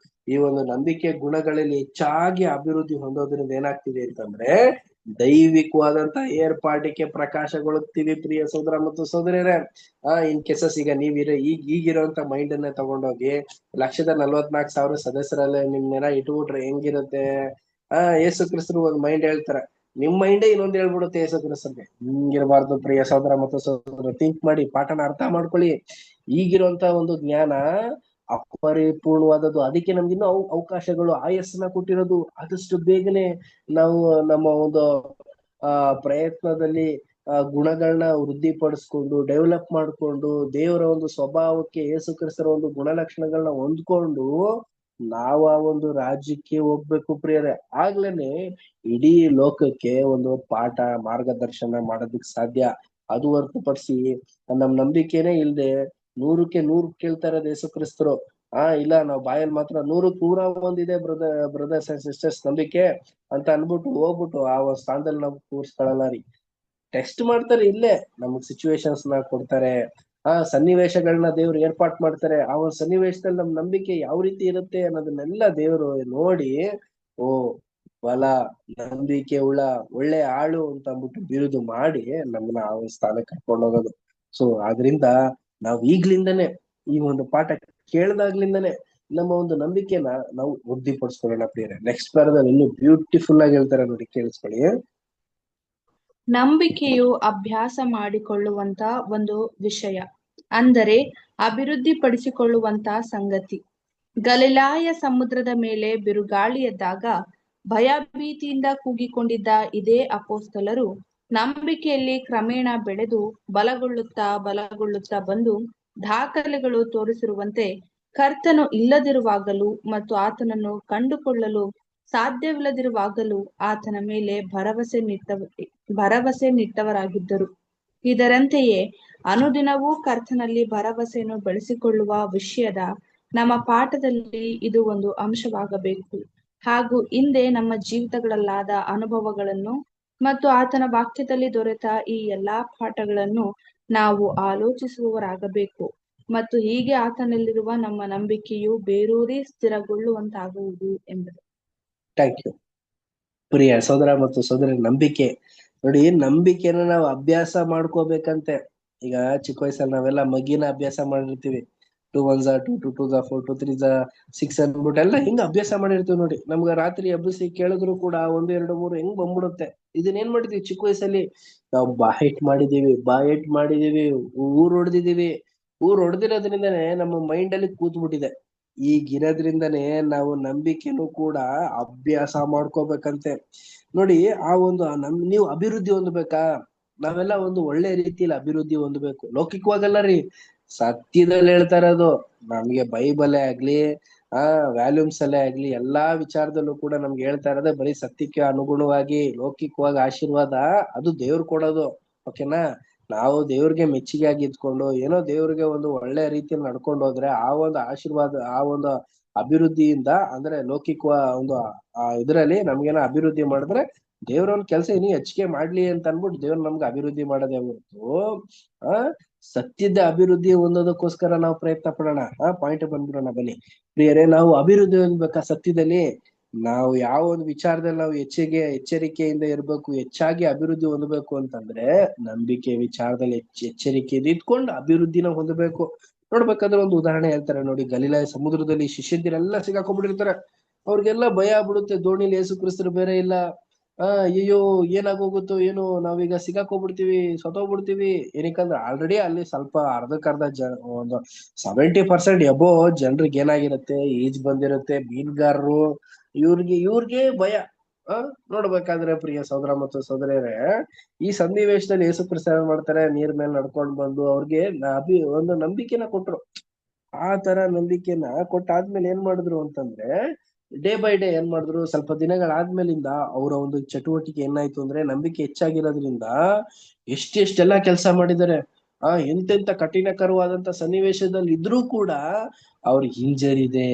ಈ ಒಂದು ನಂಬಿಕೆ ಗುಣಗಳಲ್ಲಿ ಹೆಚ್ಚಾಗಿ ಅಭಿವೃದ್ಧಿ ಹೊಂದೋದ್ರಿಂದ ಏನಾಗ್ತಿದೆ ಅಂತಂದ್ರೆ ದೈವಿಕವಾದಂತ ಏರ್ಪಾಟಿಗೆ ಪ್ರಕಾಶಗೊಳ್ಳುತ್ತೀವಿ ಪ್ರಿಯ ಸಹೋದರ ಮತ್ತು ಸಹೋದರಿಯರೇ. ಇನ್ ಕೇಸಸ್ ಈಗ ಈಗಿರೋಂತ ಮೈಂಡ್ ಅನ್ನ ತಗೊಂಡೋಗಿ 1,44,000 ಸದಸ್ಯರಲ್ಲೇ ನಿಮ್ನೆಲ್ಲ ಇಟ್ಬಿಟ್ರೆ ಹೆಂಗಿರುತ್ತೆ? ಯೇಸು ಕ್ರಿಸ್ತರು ಒಂದ್ ಮೈಂಡ್ ಹೇಳ್ತಾರೆ, ನಿಮ್ ಮೈಂಡೇ ಇನ್ನೊಂದ್ ಹೇಳ್ಬಿಡುತ್ತೆ ಯೇಸು ಕ್ರಿಸ್ತನ್ಗೆ. ಹಿಂಗಿರಬಾರ್ದು ಪ್ರಿಯ ಸಹೋದರ ಮತ್ತು ಸಹೋದರ. ಥಿಂಕ್ ಮಾಡಿ, ಪಾಠನ ಅರ್ಥ ಮಾಡ್ಕೊಳ್ಳಿ. ಈಗಿರುವಂತ ಒಂದು ಜ್ಞಾನ ಅಪರಿಪೂರ್ಣವಾದದ್ದು. ಅದಕ್ಕೆ ನಮ್ಗಿನ್ನೂ ಅವಕಾಶಗಳು, ಆಯಸ್ಸನ್ನ ಕೊಟ್ಟಿರೋದು. ಆದಷ್ಟು ಬೇಗನೆ ನಾವು ನಮ್ಮ ಒಂದು ಪ್ರಯತ್ನದಲ್ಲಿ ಗುಣಗಳನ್ನ ವೃದ್ಧಿಪಡಿಸ್ಕೊಂಡು ಡೆವಲಪ್ ಮಾಡ್ಕೊಂಡು ದೇವರ ಒಂದು ಸ್ವಭಾವಕ್ಕೆ ಯೇಸು ಕ್ರಿಸ್ತರ ಒಂದು ಗುಣಲಕ್ಷಣಗಳನ್ನ ಹೊಂದ್ಕೊಂಡು ನಾವು ಆ ಒಂದು ರಾಜ್ಯಕ್ಕೆ ಹೋಗ್ಬೇಕು ಪ್ರಿಯರೇ. ಆಗ್ಲೇನೆ ಇಡೀ ಲೋಕಕ್ಕೆ ಒಂದು ಪಾಠ ಮಾರ್ಗದರ್ಶನ ಮಾಡೋದಕ್ಕೆ ಸಾಧ್ಯ. ಅದು ಹೊರತುಪಡಿಸಿ ನಮ್ ನಂಬಿಕೆನೇ ಇಲ್ದೆ 100ಕ್ಕೆ 100 ಕೇಳ್ತಾ ಇರೋದು ಯೇಸು ಕ್ರಿಸ್ತರು. ಇಲ್ಲ ನಾವು ಬಾಯಲ್ಲಿ ಮಾತ್ರ 100ಕ್ಕೆ 101 ಬ್ರದರ್ಸ್ ಅಂಡ್ ಸಿಸ್ಟರ್ಸ್ ನಂಬಿಕೆ ಅಂತ ಅನ್ಬಿಟ್ಟು ಹೋಗ್ಬಿಟ್ಟು ಆ ಒಂದು ಸ್ಥಾನದಲ್ಲಿ ನಾವು ಕೂರ್ಸ್ಕೊಳ್ಳಲ್ಲ ರೀ. ಟೆಸ್ಟ್ ಮಾಡ್ತಾರೆ ಇಲ್ಲೇ ನಮಗ್ ಸಿಚುವೇಶನ್ಸ್ ನ ಕೊಡ್ತಾರೆ, ಆ ಸನ್ನಿವೇಶಗಳನ್ನ ದೇವ್ರು ಏರ್ಪಾಟ್ ಮಾಡ್ತಾರೆ. ಆ ಒಂದು ಸನ್ನಿವೇಶದಲ್ಲಿ ನಮ್ ನಂಬಿಕೆ ಯಾವ ರೀತಿ ಇರುತ್ತೆ ಅನ್ನೋದನ್ನೆಲ್ಲ ದೇವ್ರು ನೋಡಿ, ಓ ಬಲ ನಂಬಿಕೆ ಒಳ್ಳೆ ಆಳು ಅಂತ ಅಂದ್ಬಿಟ್ಟು ಬಿರುದು ಮಾಡಿ ನಮ್ಮನ್ನ ಆ ಒಂದು ಸ್ಥಾನಕ್ಕೆ ಕರ್ಕೊಂಡು ಹೋಗೋದು. ಸೊ ಆದ್ರಿಂದ ನಾವ್ ಈಗ್ಲಿಂದನೇ ಈ ಒಂದು ಪಾಠ ಕೇಳ್ದಾಗ್ಲಿಂದನೇ ನಮ್ಮ ಒಂದು ನಂಬಿಕೆನ ನಾವು ವೃದ್ಧಿಪಡಿಸ್ಕೊಳ್ಳೋಣ ಪ್ರಿಯರೇ. ನೆಕ್ಸ್ಟ್ ಪ್ಯಾರದಲ್ಲಿ ಇನ್ನು ಬ್ಯೂಟಿಫುಲ್ ಆಗಿ ಹೇಳ್ತಾರೆ ನೋಡಿ, ಕೇಳಿಸ್ಕೊಳ್ಳಿ. ನಂಬಿಕೆಯು ಅಭ್ಯಾಸ ಮಾಡಿಕೊಳ್ಳುವಂತ ಒಂದು ವಿಷಯ, ಅಂದರೆ ಅಭಿವೃದ್ಧಿಪಡಿಸಿಕೊಳ್ಳುವಂತ ಸಂಗತಿ. ಗಲಿಲಾಯ ಸಮುದ್ರದ ಮೇಲೆ ಬಿರುಗಾಳಿ ಎದ್ದಾಗ ಭಯಭೀತಿಯಿಂದ ಕೂಗಿಕೊಂಡಿದ್ದ ಇದೇ ಅಪೊಸ್ತಲರು ನಂಬಿಕೆಯಲ್ಲಿ ಕ್ರಮೇಣ ಬೆಳೆದು ಬಲಗೊಳ್ಳುತ್ತಾ ಬಂದು ದಾಖಲೆಗಳು ತೋರಿಸಿರುವಂತೆ ಕರ್ತನು ಇಲ್ಲದಿರುವಾಗಲೂ ಮತ್ತು ಆತನನ್ನು ಕಂಡುಕೊಳ್ಳಲು ಸಾಧ್ಯವಿಲ್ಲದಿರುವಾಗಲೂ ಆತನ ಮೇಲೆ ಭರವಸೆ ನಿಟ್ಟವರಾಗಿದ್ದರು. ಇದರಂತೆಯೇ ಅನುದಿನವೂ ಕರ್ತನಲ್ಲಿ ಭರವಸೆಯನ್ನು ಬೆಳೆಸಿಕೊಳ್ಳುವ ವಿಷಯದ ನಮ್ಮ ಪಾಠದಲ್ಲಿ ಇದು ಒಂದು ಅಂಶವಾಗಬೇಕು. ಹಾಗೂ ಹಿಂದೆ ನಮ್ಮ ಜೀವಿತಗಳಲ್ಲಾದ ಅನುಭವಗಳನ್ನು ಮತ್ತು ಆತನ ವಾಕ್ಯದಲ್ಲಿ ದೊರೆತ ಈ ಎಲ್ಲಾ ಪಾಠಗಳನ್ನು ನಾವು ಆಲೋಚಿಸುವವರಾಗಬೇಕು, ಮತ್ತು ಹೀಗೆ ಆತನಲ್ಲಿರುವ ನಮ್ಮ ನಂಬಿಕೆಯು ಬೇರೂರಿ ಸ್ಥಿರಗೊಳ್ಳುವಂತಾಗುವುದು ಎಂಬುದು. ಥ್ಯಾಂಕ್ ಯು ಪ್ರಿಯ ಸೋದರ ಮತ್ತು ಸೋದರಿ. ನಂಬಿಕೆ ನೋಡಿ, ನಂಬಿಕೆನ ನಾವು ಅಭ್ಯಾಸ ಮಾಡ್ಕೋಬೇಕಂತೆ. ಈಗ ಚಿಕ್ಕ ವಯಸ್ಸಲ್ಲಿ ನಾವೆಲ್ಲ ಮಗಿನ ಅಭ್ಯಾಸ ಮಾಡಿರ್ತೀವಿ. 2 1 2 2 2 4 2 3 6 ಅನ್ಬಿಟ್ಟು ಎಲ್ಲ ಹಿಂಗ ಅಭ್ಯಾಸ ಮಾಡಿರ್ತೀವಿ ನೋಡಿ. ನಮ್ಗ ರಾತ್ರಿ ಎಬ್ಬಿಸಿ ಕೇಳಿದ್ರು ಕೂಡ 1 2 3 ಹೆಂಗ್ ಬಂದ್ಬಿಡುತ್ತೆ. ಇದನ್ನ ಏನ್ ಮಾಡಿದೀವಿ ಚಿಕ್ಕ ವಯಸ್ಸಲ್ಲಿ? ನಾವು ಬಾಯ್ ಮಾಡಿದೀವಿ, ಊರ್ ಹೊಡೆದಿರೋದ್ರಿಂದನೇ ನಮ್ಮ ಮೈಂಡ್ ಅಲ್ಲಿ ಕೂತ್ಬಿಟ್ಟಿದೆ. ಈಗಿರೋದ್ರಿಂದನೇ ನಾವು ನಂಬಿಕೆನೂ ಕೂಡ ಅಭ್ಯಾಸ ಮಾಡ್ಕೋಬೇಕಂತೆ. ನೋಡಿ, ಆ ಒಂದು ನೀವು ಅಭಿವೃದ್ಧಿ ಹೊಂದ್ಬೇಕಾ? ನಾವೆಲ್ಲ ಒಂದು ಒಳ್ಳೆ ರೀತಿಯಲ್ಲಿ ಅಭಿವೃದ್ಧಿ ಹೊಂದ್ಬೇಕು. ಲೌಕಿಕವಾಗಲ್ಲ ರೀ, ಸತ್ಯದಲ್ಲಿ ಹೇಳ್ತಾ ಇರೋದು. ನಮ್ಗೆ ಬೈಬಲೇ ಆಗ್ಲಿ, ವ್ಯಾಲ್ಯೂಮ್ಸ್ ಅಲ್ಲೇ ಆಗ್ಲಿ, ಎಲ್ಲಾ ವಿಚಾರದಲ್ಲೂ ಕೂಡ ನಮ್ಗೆ ಹೇಳ್ತಾ ಇರೋದೇ ಬರೀ ಸತ್ಯಕ್ಕೆ ಅನುಗುಣವಾಗಿ ಲೌಕಿಕವಾಗಿ ಆಶೀರ್ವಾದ ಅದು ದೇವ್ರು ಕೊಡೋದು. ಓಕೆನಾ? ನಾವು ದೇವ್ರಿಗೆ ಮೆಚ್ಚುಗೆ ಆಗಿ ಇದ್ಕೊಂಡು ಏನೋ ದೇವ್ರಿಗೆ ಒಂದು ಒಳ್ಳೆ ರೀತಿಯಲ್ಲಿ ನಡ್ಕೊಂಡು ಹೋದ್ರೆ ಆ ಒಂದು ಆಶೀರ್ವಾದ, ಆ ಒಂದು ಅಭಿವೃದ್ಧಿಯಿಂದ, ಅಂದ್ರೆ ಲೌಕಿಕ ಒಂದು ಇದರಲ್ಲಿ ನಮ್ಗೇನೋ ಅಭಿವೃದ್ಧಿ ಮಾಡಿದ್ರೆ ದೇವ್ರ ಒಂದ್ ಕೆಲಸ ಇನ್ನು ಹೆಚ್ಚಿಗೆ ಮಾಡ್ಲಿ ಅಂತ ಅನ್ಬಿಟ್ಟು ದೇವ್ರ ನಮ್ಗೆ ಅಭಿವೃದ್ಧಿ ಮಾಡೋದೇ ಹೊರತು ಸತ್ಯದ ಅಭಿವೃದ್ಧಿ ಹೊಂದೋದಕ್ಕೋಸ್ಕರ ನಾವು ಪ್ರಯತ್ನ ಪಡೋಣ. ಪಾಯಿಂಟ್ ಬಂದ್ಬಿಡೋಣ ಬನ್ನಿ ಪ್ರಿಯರೇ. ನಾವು ಅಭಿವೃದ್ಧಿ ಹೊಂದ್ಬೇಕಾ ಸತ್ಯದಲ್ಲಿ? ನಾವು ಯಾವ ಒಂದು ವಿಚಾರದಲ್ಲಿ ನಾವು ಎಚ್ಚರಿಕೆಯಿಂದ ಇರ್ಬೇಕು, ಹೆಚ್ಚಾಗಿ ಅಭಿವೃದ್ಧಿ ಹೊಂದಬೇಕು ಅಂತಂದ್ರೆ ನಂಬಿಕೆ ವಿಚಾರದಲ್ಲಿ ಎಚ್ಚರಿಕೆಯಿಂದ ಇದ್ಕೊಂಡು ಅಭಿವೃದ್ಧಿನ ಹೊಂದಬೇಕು. ನೋಡ್ಬೇಕಾದ್ರೆ ಒಂದು ಉದಾಹರಣೆ ಹೇಳ್ತಾರೆ ನೋಡಿ. ಗಲಿಲಾಯ ಸಮುದ್ರದಲ್ಲಿ ಶಿಷ್ಯಂದಿರೆಲ್ಲ ಸಿಗಾಕೊಂಡ್ಬಿಟ್ಟಿರ್ತಾರೆ. ಅವ್ರಿಗೆಲ್ಲ ಭಯ ಆಗ್ಬಿಡುತ್ತೆ. ದೋಣಿಲಿ ಯೇಸು ಕ್ರಿಸ್ತರು ಬೇರೆ ಇಲ್ಲ. ಅಯ್ಯೋ ಏನಾಗೋಗುತ್ತೋ ಏನೋ, ನಾವೀಗ ಸಿಗಾಕೋಗ್ಬಿಡ್ತೀವಿ, ಸತ್ತೋಗ್ಬಿಡ್ತೀವಿ. ಏನಕ್ಕಂದ್ರೆ ಆಲ್ರೆಡಿ ಅಲ್ಲಿ ಸ್ವಲ್ಪ ಅರ್ಧಕ್ಕರ್ಧ ಒಂದು 70% ಎಬೋ ಜನರಿಗೆ ಏನಾಗಿರುತ್ತೆ, ಈಜ್ ಬಂದಿರುತ್ತೆ, ಮೀನ್ಗಾರರು, ಇವ್ರಿಗೆ ಭಯ. ನೋಡ್ಬೇಕಾದ್ರೆ ಪ್ರಿಯ ಸಹೋದರ ಮತ್ತು ಸಹೋದರಿಯರೇ, ಈ ಸನ್ನಿವೇಶದಲ್ಲಿ ಯೇಸು ಕ್ರಿಸ್ತ ಏನ್ ಮಾಡ್ತಾರೆ? ನೀರ್ ಮೇಲೆ ನಡ್ಕೊಂಡ್ ಬಂದು ಅವ್ರಿಗೆ ಒಂದು ನಂಬಿಕೆನ ಕೊಟ್ರು. ಆ ತರ ನಂಬಿಕೆನ ಕೊಟ್ಟಾದ್ಮೇಲೆ ಏನ್ ಮಾಡಿದ್ರು ಅಂತಂದ್ರೆ, ಡೇ ಬೈ ಡೇ ಏನ್ ಮಾಡಿದ್ರು, ಸ್ವಲ್ಪ ದಿನಗಳಾದ್ಮೇಲಿಂದ ಅವರ ಒಂದು ಚಟುವಟಿಕೆ ಏನಾಯ್ತು ಅಂದ್ರೆ, ನಂಬಿಕೆ ಹೆಚ್ಚಾಗಿರೋದ್ರಿಂದ ಎಷ್ಟೆಲ್ಲಾ ಕೆಲಸ ಮಾಡಿದ್ದಾರೆ. ಎಂತೆಂತ ಕಠಿಣಕರವಾದಂತ ಸನ್ನಿವೇಶದಲ್ಲಿ ಇದ್ರೂ ಕೂಡ ಅವ್ರಿಗೆ ಹಿಂಜರಿದೆ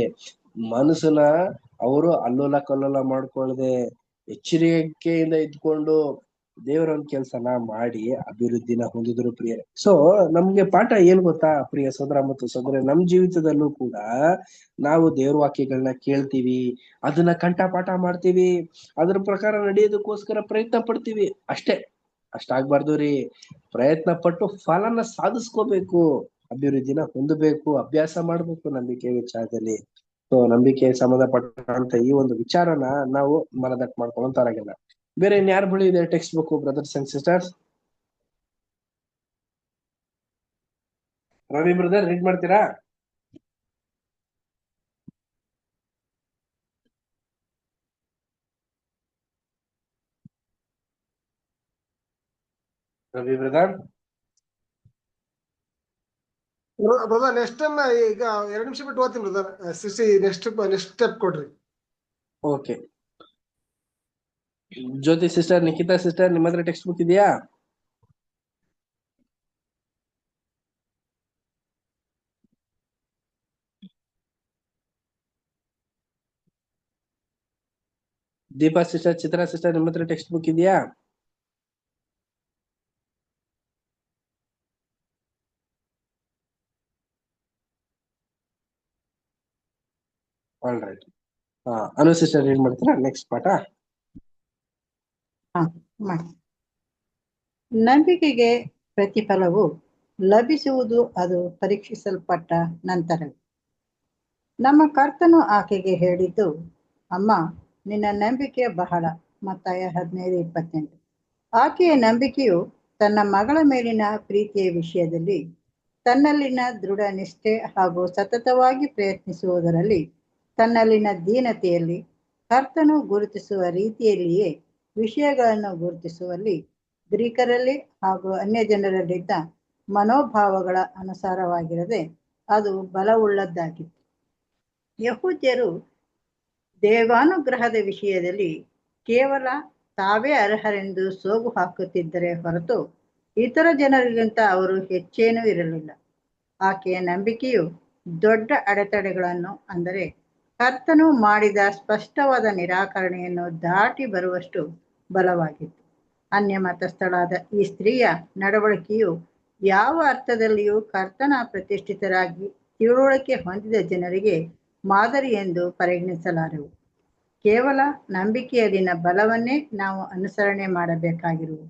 ಮನಸ್ಸನ್ನ ಅವರು ಅಲ್ಲೋಲ ಕಲ್ಲೋಲ ಮಾಡ್ಕೊಳ್ದೆ ಎಚ್ಚರಿಕೆಯಿಂದ ಇದ್ಕೊಂಡು ದೇವರ ಒಂದ್ ಕೆಲ್ಸನ ಮಾಡಿ ಅಭಿವೃದ್ಧಿನ ಹೊಂದಿದ್ರು ಪ್ರಿಯರೇ. ಸೊ ನಮ್ಗೆ ಪಾಠ ಏನ್ ಗೊತ್ತಾ ಪ್ರಿಯ ಸೋದರ ಮತ್ತು ಸೋದರ? ನಮ್ ಜೀವಿತದಲ್ಲೂ ಕೂಡ ನಾವು ದೇವ್ರ ವಾಕ್ಯಗಳನ್ನ ಕೇಳ್ತೀವಿ, ಅದನ್ನ ಕಂಠಪಾಠ ಮಾಡ್ತೀವಿ, ಅದ್ರ ಪ್ರಕಾರ ನಡೆಯೋದಕ್ಕೋಸ್ಕರ ಪ್ರಯತ್ನ ಪಡ್ತೀವಿ. ಅಷ್ಟಾಗ್ಬಾರ್ದು ರೀ. ಪ್ರಯತ್ನ ಪಟ್ಟು ಫಲನ ಸಾಧಿಸ್ಕೋಬೇಕು, ಅಭಿವೃದ್ಧಿನ ಹೊಂದಬೇಕು, ಅಭ್ಯಾಸ ಮಾಡ್ಬೇಕು ನಂಬಿಕೆ ವಿಚಾರದಲ್ಲಿ. ಸೊ ನಂಬಿಕೆ ಸಂಬಂಧಪಟ್ಟಂತ ಈ ಒಂದು ವಿಚಾರನ ನಾವು ಮನದಟ್ಟು ಮಾಡ್ಕೊಳ್ಳೋಂತಾರಾಗಿಲ್ಲ. ಬೇರೆ ಇನ್ಯಾರ ಬಳಿ ಇದೆ text book brothers and sisters? Ravi brother read ಮಾಡ್ತೀರಾ? Ravi brother brother next time ಈಗ 2 ನಿಮಿಷ ಬಿಟ್ಟು ಓದ್ತೀನಿ ಬ್ರದರ್. ನೆಕ್ಸ್ಟ್ ಸ್ಟೆಪ್ ಕೊಡ್ರಿ. Okay. Jyoti sister, Nikhita sister, ನಿಮ್ಮ ಹತ್ರ ಟೆಕ್ಸ್ಟ್ ಬುಕ್ ಇದೆಯಾ? ದೀಪಾ ಸಿಸ್ಟರ್, ಚಿತ್ರಾ ಸಿಸ್ಟರ್, ನಿಮ್ಮ ಹತ್ರ ಟೆಕ್ಸ್ಟ್ ಬುಕ್ ಇದೆಯಾ? All right. ಅನು ಸಿಸ್ಟರ್ ಏನ್ ಮಾಡ್ತೀರಾ ನೆಕ್ಸ್ಟ್ ಪಾಠ? ಮಾಡಿ. ನಂಬಿಕೆಗೆ ಪ್ರತಿಫಲವು ಲಭಿಸುವುದು ಅದು ಪರೀಕ್ಷಿಸಲ್ಪಟ್ಟ ನಂತರವೇ. ನಮ್ಮ ಕರ್ತನು ಆಕೆಗೆ ಹೇಳಿದ್ದು, ಅಮ್ಮ, ನಿನ್ನ ನಂಬಿಕೆ ಬಹಳ. ಮತ್ತಾಯ 15:28. ಆಕೆಯ ನಂಬಿಕೆಯು ತನ್ನ ಮಗಳ ಮೇಲಿನ ಪ್ರೀತಿಯ ವಿಷಯದಲ್ಲಿ, ತನ್ನಲ್ಲಿನ ದೃಢ ನಿಷ್ಠೆ ಹಾಗೂ ಸತತವಾಗಿ ಪ್ರಯತ್ನಿಸುವುದರಲ್ಲಿ, ತನ್ನಲ್ಲಿನ ದೀನತೆಯಲ್ಲಿ, ಕರ್ತನು ಗುರುತಿಸುವ ರೀತಿಯಲ್ಲಿಯೇ ವಿಷಯಗಳನ್ನು ಗುರುತಿಸುವಲ್ಲಿ, ಗ್ರೀಕರಲ್ಲಿ ಹಾಗೂ ಅನ್ಯ ಜನರಲ್ಲಿದ್ದ ಮನೋಭಾವಗಳ ಅನುಸಾರವಾಗಿರದೆ ಅದು ಬಲವುಳ್ಳದ್ದಾಗಿತ್ತು. ಯಹೂದ್ಯರು ದೇವಾನುಗ್ರಹದ ವಿಷಯದಲ್ಲಿ ಕೇವಲ ತಾವೇ ಅರ್ಹರೆಂದು ಸೋಗು ಹಾಕುತ್ತಿದ್ದರೆ ಹೊರತು ಇತರ ಜನರಿಗಿಂತ ಅವರು ಹೆಚ್ಚೇನೂ ಇರಲಿಲ್ಲ. ಆಕೆಯ ನಂಬಿಕೆಯು ದೊಡ್ಡ ಅಡೆತಡೆಗಳನ್ನು, ಅಂದರೆ ಕರ್ತನು ಮಾಡಿದ ಸ್ಪಷ್ಟವಾದ ನಿರಾಕರಣೆಯನ್ನು ದಾಟಿ ಬರುವಷ್ಟು ಬಲವಾಗಿತ್ತು. ಅನ್ಯ ಮತಸ್ಥಳಾದ ಈ ಸ್ತ್ರೀಯ ನಡವಳಿಕೆಯು ಯಾವ ಅರ್ಥದಲ್ಲಿಯೂ ಕರ್ತನ ಪ್ರತಿಷ್ಠಿತರಾಗಿ ತಿಳುವಳಿಕೆ ಹೊಂದಿದ ಜನರಿಗೆ ಮಾದರಿ ಎಂದು ಪರಿಗಣಿಸಲಾರೆವು. ಕೇವಲ ನಂಬಿಕೆಯಲ್ಲಿನ ಬಲವನ್ನೇ ನಾವು ಅನುಸರಣೆ ಮಾಡಬೇಕಾಗಿರುವುದು.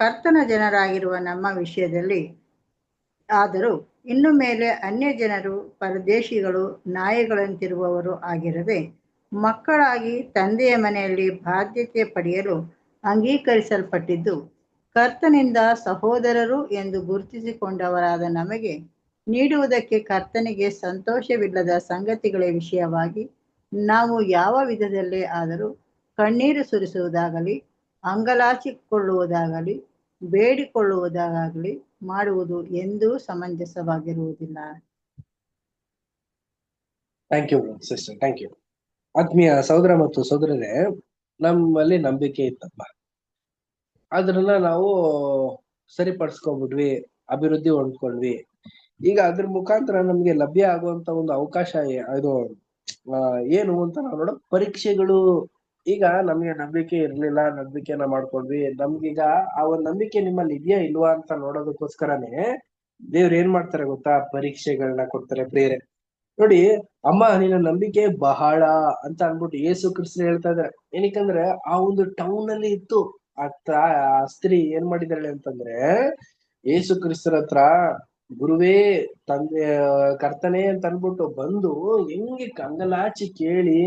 ಕರ್ತನ ಜನರಾಗಿರುವ ನಮ್ಮ ವಿಷಯದಲ್ಲಿ ಆದರೂ ಇನ್ನು ಮೇಲೆ ಅನ್ಯ ಜನರು, ಪರದೇಶಿಗಳು, ನಾಯಿಗಳಂತಿರುವವರು ಆಗಿರದೆ, ಮಕ್ಕಳಾಗಿ ತಂದೆಯ ಮನೆಯಲ್ಲಿ ಬಾಧ್ಯತೆ ಪಡೆಯಲು ಅಂಗೀಕರಿಸಲ್ಪಟ್ಟಿದ್ದು, ಕರ್ತನಿಂದ ಸಹೋದರರು ಎಂದು ಗುರುತಿಸಿಕೊಂಡವರಾದ ನಮಗೆ ನೀಡುವುದಕ್ಕೆ ಕರ್ತನಿಗೆ ಸಂತೋಷವಿಲ್ಲದ ಸಂಗತಿಗಳ ವಿಷಯವಾಗಿ ನಾವು ಯಾವ ವಿಧದಲ್ಲೇ ಆದರೂ ಕಣ್ಣೀರು ಸುರಿಸುವುದಾಗಲಿ, ಅಂಗಲಾಚಿಕೊಳ್ಳುವುದಾಗಲಿ, ಬೇಡಿಕೊಳ್ಳುವುದಾಗಲಿ ಮಾಡುವುದು ಎಂದೂ ಸಮಂಜಸವಾಗಿರುವುದಿಲ್ಲ. Thank you sister, thank you. ಆತ್ಮೀಯ ಸಹೋದರ ಮತ್ತು ಸಹೋದರರೇ, ನಮ್ಮಲ್ಲಿ ನಂಬಿಕೆ ಇತ್ತಪ್ಪ, ಅದನ್ನ ನಾವು ಸರಿಪಡಿಸ್ಕೊಂಡ್ಬಿಟ್ವಿ, ಅಭಿವೃದ್ಧಿ ಹೊಂದ್ಕೊಂಡ್ವಿ. ಈಗ ಅದ್ರ ಮುಖಾಂತರ ನಮ್ಗೆ ಲಭ್ಯ ಆಗುವಂತ ಒಂದು ಅವಕಾಶ ಇದು ಏನು ಅಂತ ನಾವು ನೋಡೋ ಪರೀಕ್ಷೆಗಳು. ಈಗ ನಮ್ಗೆ ನಂಬಿಕೆ ಇರ್ಲಿಲ್ಲ, ನಂಬಿಕೆನ ಮಾಡ್ಕೊಂಡ್ವಿ. ನಮ್ಗೀಗ ಆ ಒಂದ್ ನಂಬಿಕೆ ನಿಮ್ಮಲ್ಲಿ ಇದೆಯಾ ಇಲ್ವಾ ಅಂತ ನೋಡೋದಕ್ಕೋಸ್ಕರನೇ ದೇವ್ರು ಏನ್ ಮಾಡ್ತಾರೆ ಗೊತ್ತಾ, ಪರೀಕ್ಷೆಗಳನ್ನ ಕೊಡ್ತಾರೆ. ಪ್ರೇರೆ ನೋಡಿ, ಅಮ್ಮ ನಿನ್ನ ನಂಬಿಕೆ ಬಹಳ ಅಂತ ಅನ್ಬಿಟ್ಟು ಯೇಸು ಕ್ರಿಸ್ತರು ಹೇಳ್ತಾ ಇದಾರೆ. ಏನಕ್ಕಂದ್ರೆ ಆ ಒಂದು ಟೌನ್ ಅಲ್ಲಿ ಇತ್ತು. ಆ ಸ್ತ್ರೀ ಏನ್ ಮಾಡಿದಾಳೆ ಅಂತಂದ್ರೆ, ಯೇಸು ಕ್ರಿಸ್ತರ ಹತ್ರ ಗುರುವೇ, ತಂದೆ, ಕರ್ತನೆ ಅಂತ ಅನ್ಬಿಟ್ಟು ಬಂದು ಹೆಂಗೆ ಕಂಗಲಾಚಿ ಕೇಳಿ,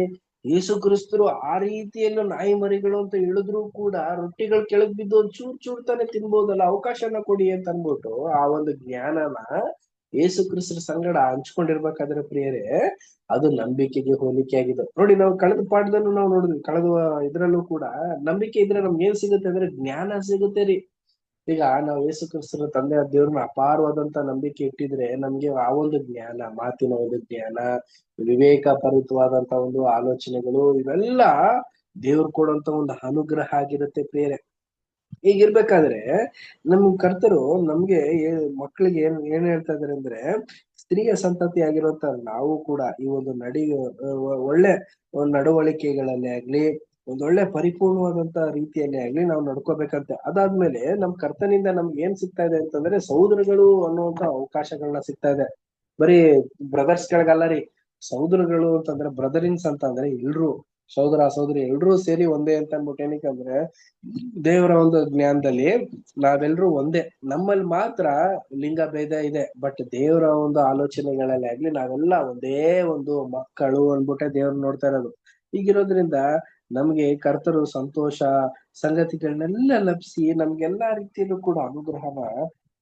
ಯೇಸು ಕ್ರಿಸ್ತರು ಆ ರೀತಿಯಲ್ಲೂ ನಾಯಿ ಮರಿಗಳು ಅಂತ ಹೇಳಿದ್ರು ಕೂಡ ರೊಟ್ಟಿಗಳು ಕೆಳಗ್ ಬಿದ್ದು ಒಂದ್ ಚೂರ್ ತಾನೇ ತಿನ್ಬೋದಲ್ಲ, ಅವಕಾಶನ ಕೊಡಿ ಅಂತ ಅನ್ಬಿಟ್ಟು ಆ ಒಂದು ಜ್ಞಾನನ ಯೇಸು ಕ್ರಿಸ್ತರ ಸಂಗಡ ಹಂಚ್ಕೊಂಡಿರ್ಬೇಕಾದ್ರೆ ಪ್ರಿಯರೇ, ಅದು ನಂಬಿಕೆಗೆ ಹೋಲಿಕೆ ಆಗಿದೆ. ನೋಡಿ, ನಾವು ಕಳೆದ ಪಾಠದಲ್ಲೂ ನಾವು ನೋಡಿದ್ವಿ, ಕಳೆದ ಇದ್ರಲ್ಲೂ ಕೂಡ ನಂಬಿಕೆ ಇದ್ರೆ ನಮ್ಗೆ ಏನ್ ಸಿಗುತ್ತೆ ಅಂದ್ರೆ ಜ್ಞಾನ ಸಿಗುತ್ತೆ ರೀ. ಈಗ ನಾವು ಯೇಸು ಕ್ರಿಸ್ತರ ತಂದೆ ದೇವ್ರನ್ನ ಅಪಾರವಾದಂತ ನಂಬಿಕೆ ಇಟ್ಟಿದ್ರೆ ನಮ್ಗೆ ಆ ಒಂದು ಜ್ಞಾನ, ಮಾತಿನ ಒಂದು ಜ್ಞಾನ, ವಿವೇಕಪರಿತವಾದಂತ ಒಂದು ಆಲೋಚನೆಗಳು, ಇವೆಲ್ಲ ದೇವ್ರು ಕೊಡುವಂತ ಒಂದು ಅನುಗ್ರಹ ಆಗಿರುತ್ತೆ ಪ್ರಿಯರೇ. ಈಗಿರ್ಬೇಕಾದ್ರೆ ನಮ್ ಕರ್ತರು ನಮ್ಗೆ ಮಕ್ಕಳಿಗೆ ಏನ್ ಹೇಳ್ತಾ ಇದಾರೆ ಅಂದ್ರೆ, ಸ್ತ್ರೀಯ ಸಂತತಿ ಆಗಿರುವಂತ ನಾವು ಕೂಡ ಈ ಒಂದು ಒಳ್ಳೆ ನಡವಳಿಕೆಗಳಲ್ಲಿ ಆಗ್ಲಿ, ಒಂದೊಳ್ಳೆ ಪರಿಪೂರ್ಣವಾದಂತ ರೀತಿಯಲ್ಲಿ ಆಗ್ಲಿ ನಾವು ನಡ್ಕೋಬೇಕಂತೆ. ಅದಾದ್ಮೇಲೆ ನಮ್ ಕರ್ತನಿಂದ ನಮ್ಗೆ ಏನ್ ಸಿಗ್ತಾ ಇದೆ ಅಂತಂದ್ರೆ ಸಹೋದರಗಳು ಅನ್ನುವಂತ ಅವಕಾಶಗಳನ್ನ ಸಿಗ್ತಾ ಇದೆ. ಬರೀ ಬ್ರದರ್ಸ್ ಗಳಿಗಲ್ಲ ರೀ, ಸಹೋದರಗಳು ಅಂತಂದ್ರೆ ಬ್ರದರಿನ್ಸ್ ಅಂತ ಅಂದ್ರೆ ಎಲ್ರು ಸಹೋದರ ಸಹೋದರಿ ಎಲ್ರೂ ಸೇರಿ ಒಂದೇ ಅಂತ ಅನ್ಬಿಟ್ಟು. ಏನಕ್ಕಂದ್ರೆ ದೇವರ ಒಂದು ಜ್ಞಾನದಲ್ಲಿ ನಾವೆಲ್ರೂ ಒಂದೇ. ನಮ್ಮಲ್ಲಿ ಮಾತ್ರ ಲಿಂಗ ಭೇದ ಇದೆ, ಬಟ್ ದೇವರ ಒಂದು ಆಲೋಚನೆಗಳಲ್ಲಿ ಆಗ್ಲಿ ನಾವೆಲ್ಲ ಒಂದೇ ಒಂದು ಮಕ್ಕಳು ಅನ್ಬಿಟ್ಟೆ ದೇವ್ರ ನೋಡ್ತಾ ಇರೋದು. ಹೀಗಿರೋದ್ರಿಂದ ನಮ್ಗೆ ಕರ್ತರು ಸಂತೋಷ ಸಂಗತಿಗಳನ್ನೆಲ್ಲ ಲಭಿಸಿ ನಮ್ಗೆಲ್ಲಾ ರೀತಿಯಲ್ಲೂ ಕೂಡ ಅನುಗ್ರಹನ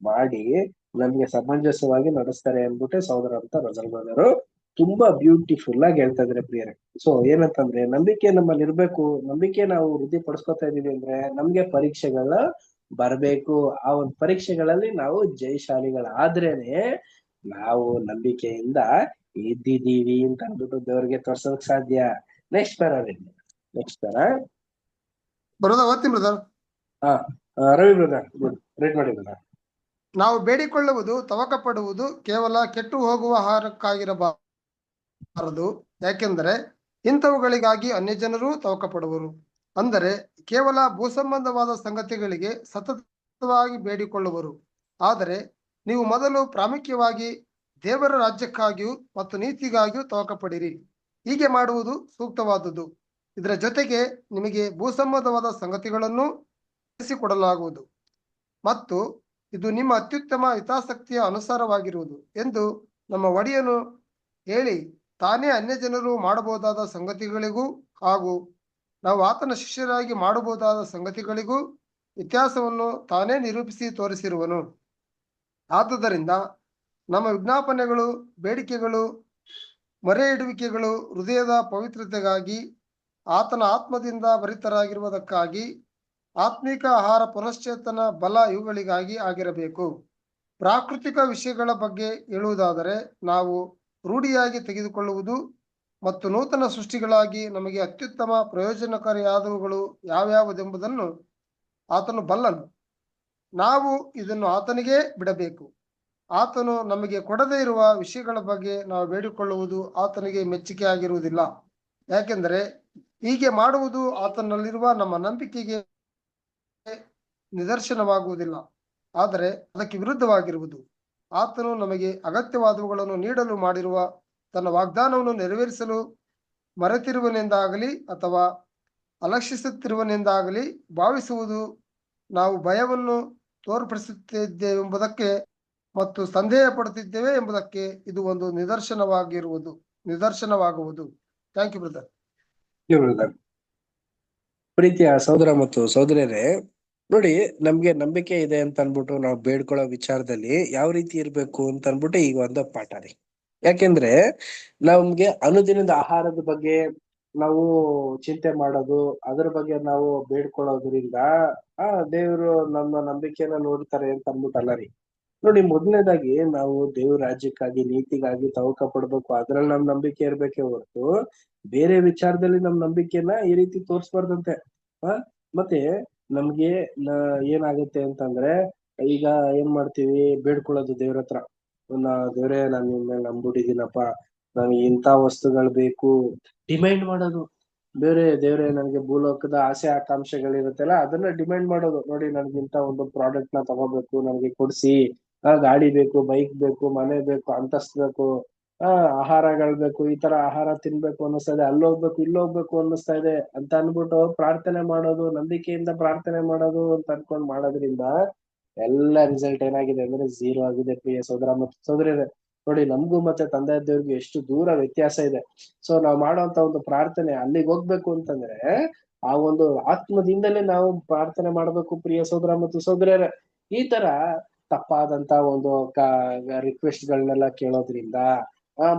ಮಾಡಿ ನಮ್ಗೆ ಸಮಂಜಸವಾಗಿ ನಡೆಸ್ತಾರೆ ಅನ್ಬಿಟ್ಟೆ ಸಹೋದರ ಅಂತ ರಜಲ್ಮಾನರು ತುಂಬಾ ಬ್ಯೂಟಿಫುಲ್ ಆಗಿ ಹೇಳ್ತಾ ಇದಾರೆ ಪ್ರಿಯರೇ. ಸೊ ಏನಂತಂದ್ರೆ, ನಂಬಿಕೆ ನಮ್ಮಲ್ಲಿ ಇರ್ಬೇಕು. ನಂಬಿಕೆ ನಾವು ವೃದ್ಧಿ ಪಡಿಸ್ಕೊತಾ ಇದೀವಿ ಅಂದ್ರೆ ನಮ್ಗೆ ಪರೀಕ್ಷೆಗಳ ಬರ್ಬೇಕು. ಆ ಒಂದು ಪರೀಕ್ಷೆಗಳಲ್ಲಿ ನಾವು ಜಯಶಾಲಿಗಳಾದ್ರೇನೆ ನಾವು ನಂಬಿಕೆಯಿಂದ ಇದ್ದಿದ್ದೀವಿ ಅಂತ ಅಂದ್ಬಿಟ್ಟು ದೇವ್ರಿಗೆ ತೋರ್ಸೋದಕ್ ಸಾಧ್ಯ. ನೆಕ್ಸ್ಟ್ ಪ್ಯಾರ ಬ್ರದರ್ ಓದ್ತೀನಿ ಬ್ರದರ್. ರವಿ ಬ್ರದರ್ ರೇಟ್ ಮಾಡಿ ಬ್ರದರ್. ನಾವು ಬೇಡಿಕೊಳ್ಳುವುದು, ತವಕ ಪಡುವುದು ಕೇವಲ ಕೆಟ್ಟು ಹೋಗುವ ಆಹಾರಕ್ಕಾಗಿರಬಾರದು, ಯಾಕೆಂದರೆ ಇಂಥವುಗಳಿಗಾಗಿ ಅನ್ಯ ಜನರು ತವಕ ಪಡುವರು. ಅಂದರೆ ಕೇವಲ ಭೂಸಂಬಂಧವಾದ ಸಂಗತಿಗಳಿಗೆ ಸತತವಾಗಿ ಬೇಡಿಕೊಳ್ಳುವರು. ಆದರೆ ನೀವು ಮೊದಲು ಪ್ರಾಮುಖ್ಯವಾಗಿ ದೇವರ ರಾಜ್ಯಕ್ಕಾಗಿಯೂ ಮತ್ತು ನೀತಿಗಾಗಿಯೂ ತವಕಪಡಿರಿ. ಹೀಗೆ ಮಾಡುವುದು ಸೂಕ್ತವಾದುದು. ಇದರ ಜೊತೆಗೆ ನಿಮಗೆ ಭೂಸಂಬಂಧವಾದ ಸಂಗತಿಗಳನ್ನು ಕೊಡಲಾಗುವುದು ಮತ್ತು ಇದು ನಿಮ್ಮ ಅತ್ಯುತ್ತಮ ಹಿತಾಸಕ್ತಿಯ ಅನುಸಾರವಾಗಿರುವುದು ಎಂದು ನಮ್ಮ ಒಡೆಯನು ಹೇಳಿ, ತಾನೇ ಅನ್ಯ ಜನರು ಮಾಡಬಹುದಾದ ಸಂಗತಿಗಳಿಗೂ ಹಾಗೂ ನಾವು ಆತನ ಶಿಷ್ಯರಾಗಿ ಮಾಡಬಹುದಾದ ಸಂಗತಿಗಳಿಗೂ ವ್ಯತ್ಯಾಸವನ್ನು ತಾನೇ ನಿರೂಪಿಸಿ ತೋರಿಸಿರುವನು. ಆದುದರಿಂದ ನಮ್ಮ ವಿಜ್ಞಾಪನೆಗಳು, ಬೇಡಿಕೆಗಳು, ಮೊರೆ ಇಡುವಿಕೆಗಳು ಹೃದಯದ ಪವಿತ್ರತೆಗಾಗಿ, ಆತನ ಆತ್ಮದಿಂದ ಭರಿತರಾಗಿರುವುದಕ್ಕಾಗಿ, ಆತ್ಮಿಕ ಆಹಾರ, ಪುನಶ್ಚೇತನ ಬಲ ಇವುಗಳಿಗಾಗಿ ಆಗಿರಬೇಕು. ಪ್ರಾಕೃತಿಕ ವಿಷಯಗಳ ಬಗ್ಗೆ ಹೇಳುವುದಾದರೆ, ನಾವು ರೂಢಿಯಾಗಿ ತೆಗೆದುಕೊಳ್ಳುವುದು ಮತ್ತು ನೂತನ ಸೃಷ್ಟಿಗಳಾಗಿ ನಮಗೆ ಅತ್ಯುತ್ತಮ ಪ್ರಯೋಜನಕಾರಿಯಾದವುಗಳು ಯಾವ್ಯಾವುದೆಂಬುದನ್ನು ಆತನು ಬಲ್ಲನು. ನಾವು ಇದನ್ನು ಆತನಿಗೇ ಬಿಡಬೇಕು. ಆತನು ನಮಗೆ ಕೊಡದೇ ಇರುವ ವಿಷಯಗಳ ಬಗ್ಗೆ ನಾವು ಬೇಡಿಕೊಳ್ಳುವುದು ಆತನಿಗೆ ಮೆಚ್ಚುಗೆ ಆಗಿರುವುದಿಲ್ಲ. ಯಾಕೆಂದರೆ ಹೀಗೆ ಮಾಡುವುದು ಆತನಲ್ಲಿರುವ ನಮ್ಮ ನಂಬಿಕೆಗೆ ನಿದರ್ಶನವಾಗುವುದಿಲ್ಲ, ಆದರೆ ಅದಕ್ಕೆ ವಿರುದ್ಧವಾಗಿರುವುದು. ಆತನು ನಮಗೆ ಅಗತ್ಯವಾದವುಗಳನ್ನು ನೀಡಲು ಮಾಡಿರುವ ತನ್ನ ವಾಗ್ದಾನವನ್ನು ನೆರವೇರಿಸಲು ಮರೆತಿರುವನೆಂದಾಗಲಿ ಅಥವಾ ಅಲಕ್ಷಿಸುತ್ತಿರುವನೆಂದಾಗಲಿ ಭಾವಿಸುವುದು ನಾವು ಭಯವನ್ನು ತೋರ್ಪಡಿಸುತ್ತಿದ್ದೇವೆಂಬುದಕ್ಕೆ ಮತ್ತು ಸಂದೇಹ ಪಡುತ್ತಿದ್ದೇವೆ ಎಂಬುದಕ್ಕೆ ಇದು ಒಂದು ನಿದರ್ಶನವಾಗುವುದು. Thank you brother. ಪ್ರೀತಿಯ ಸಹೋದರ ಮತ್ತು ಸಹೋದರಿಯರೇ, ನೋಡಿ, ನಮ್ಗೆ ನಂಬಿಕೆ ಇದೆ ಅಂತ ಅನ್ಬಿಟ್ಟು ನಾವು ಬೇಡ್ಕೊಳ್ಳೋ ವಿಚಾರದಲ್ಲಿ ಯಾವ ರೀತಿ ಇರ್ಬೇಕು ಅಂತ ಅನ್ಬಿಟ್ಟು ಈಗ ಒಂದು ಪಾಠ ರೀ. ಯಾಕೆಂದ್ರೆ ನಮ್ಗೆ ಅನುದಿನದ ಆಹಾರದ ಬಗ್ಗೆ ನಾವು ಚಿಂತೆ ಮಾಡೋದು, ಅದ್ರ ಬಗ್ಗೆ ನಾವು ಬೇಡ್ಕೊಳ್ಳೋದ್ರಿಂದ ದೇವರು ನಮ್ಮ ನಂಬಿಕೆಯನ್ನ ನೋಡ್ತಾರೆ ಅಂತ ಅನ್ಬಿಟ್ಟಲ್ಲ ರೀ. ನೋಡಿ, ಮೊದಲನೇದಾಗಿ ನಾವು ದೇವ್ರ ರಾಜ್ಯಕ್ಕಾಗಿ, ನೀತಿಗಾಗಿ ತವಕ ಪಡ್ಬೇಕು. ಅದ್ರಲ್ಲಿ ನಮ್ ನಂಬಿಕೆ ಇರ್ಬೇಕೇ ಹೊರತು ಬೇರೆ ವಿಚಾರದಲ್ಲಿ ನಮ್ ನಂಬಿಕೆನ ಈ ರೀತಿ ತೋರ್ಸ್ಬಾರ್ದಂತೆ. ಮತ್ತೆ ನಮ್ಗೆ ಏನಾಗುತ್ತೆ ಅಂತಂದ್ರೆ, ಈಗ ಏನ್ ಮಾಡ್ತೀವಿ, ಬೇಡ್ಕೊಳ್ಳೋದು ದೇವ್ರ ಹತ್ರ. ದೇವ್ರೇ, ನಾನು ನಿನ್ನ ನಂಬಿಟ್ಟಿದ್ದೀನಪ್ಪ, ನನಗೆ ಇಂಥ ವಸ್ತುಗಳು ಬೇಕು, ಡಿಮ್ಯಾಂಡ್ ಮಾಡೋದು. ದೇವ್ರೆ ನನಗೆ ಭೂಲೋಕದ ಆಸೆ ಆಕಾಂಕ್ಷೆಗಳಿರುತ್ತಲ್ಲ, ಅದನ್ನ ಡಿಮ್ಯಾಂಡ್ ಮಾಡೋದು. ನೋಡಿ, ನನ್ಗಿಂತ ಒಂದು ಪ್ರಾಡಕ್ಟ್ ನ ತಗೋಬೇಕು, ನನಗೆ ಕೊಡ್ಸಿ, ಗಾಡಿ ಬೇಕು, ಬೈಕ್ ಬೇಕು, ಮನೆ ಬೇಕು, ಅಂತಸ್ತು ಬೇಕು, ಆಹಾರಗಳು ಬೇಕು, ಈ ತರ ಆಹಾರ ತಿನ್ಬೇಕು ಅನ್ನಿಸ್ತಾ ಇದೆ, ಅಲ್ಲೋಗ್ಬೇಕು ಇಲ್ಲೋಗ್ಬೇಕು ಅನ್ನಿಸ್ತಾ ಇದೆ ಅಂತ ಅನ್ಬಿಟ್ಟು ಪ್ರಾರ್ಥನೆ ಮಾಡೋದು, ನಂಬಿಕೆಯಿಂದ ಪ್ರಾರ್ಥನೆ ಮಾಡೋದು ಅಂತ ಅನ್ಕೊಂಡ್ ಮಾಡೋದ್ರಿಂದ ಎಲ್ಲ ರಿಸಲ್ಟ್ ಏನಾಗಿದೆ ಅಂದ್ರೆ ಝೀರೋ ಆಗಿದೆ. ಪ್ರಿಯ ಸಹೋದರ ಮತ್ತು ಸಹೋದರಿಯರೇ, ನೋಡಿ, ನಮಗೂ ಮತ್ತೆ ತಂದೆ ದೇವ್ರಿಗೂ ಎಷ್ಟು ದೂರ ವ್ಯತ್ಯಾಸ ಇದೆ. ಸೊ ನಾವ್ ಮಾಡುವಂತ ಒಂದು ಪ್ರಾರ್ಥನೆ ಅಲ್ಲಿಗೆ ಹೋಗ್ಬೇಕು ಅಂತಂದ್ರೆ ಆ ಒಂದು ಆತ್ಮದಿಂದಲೇ ನಾವು ಪ್ರಾರ್ಥನೆ ಮಾಡ್ಬೇಕು. ಪ್ರಿಯ ಸಹೋದರ ಮತ್ತು ಸಹೋದರಿಯರೇ, ಈ ತರ ತಪ್ಪಾದಂತ ಒಂದು ರಿಕ್ವೆಸ್ಟ್ ಗಳನ್ನೆಲ್ಲ ಕೇಳೋದ್ರಿಂದ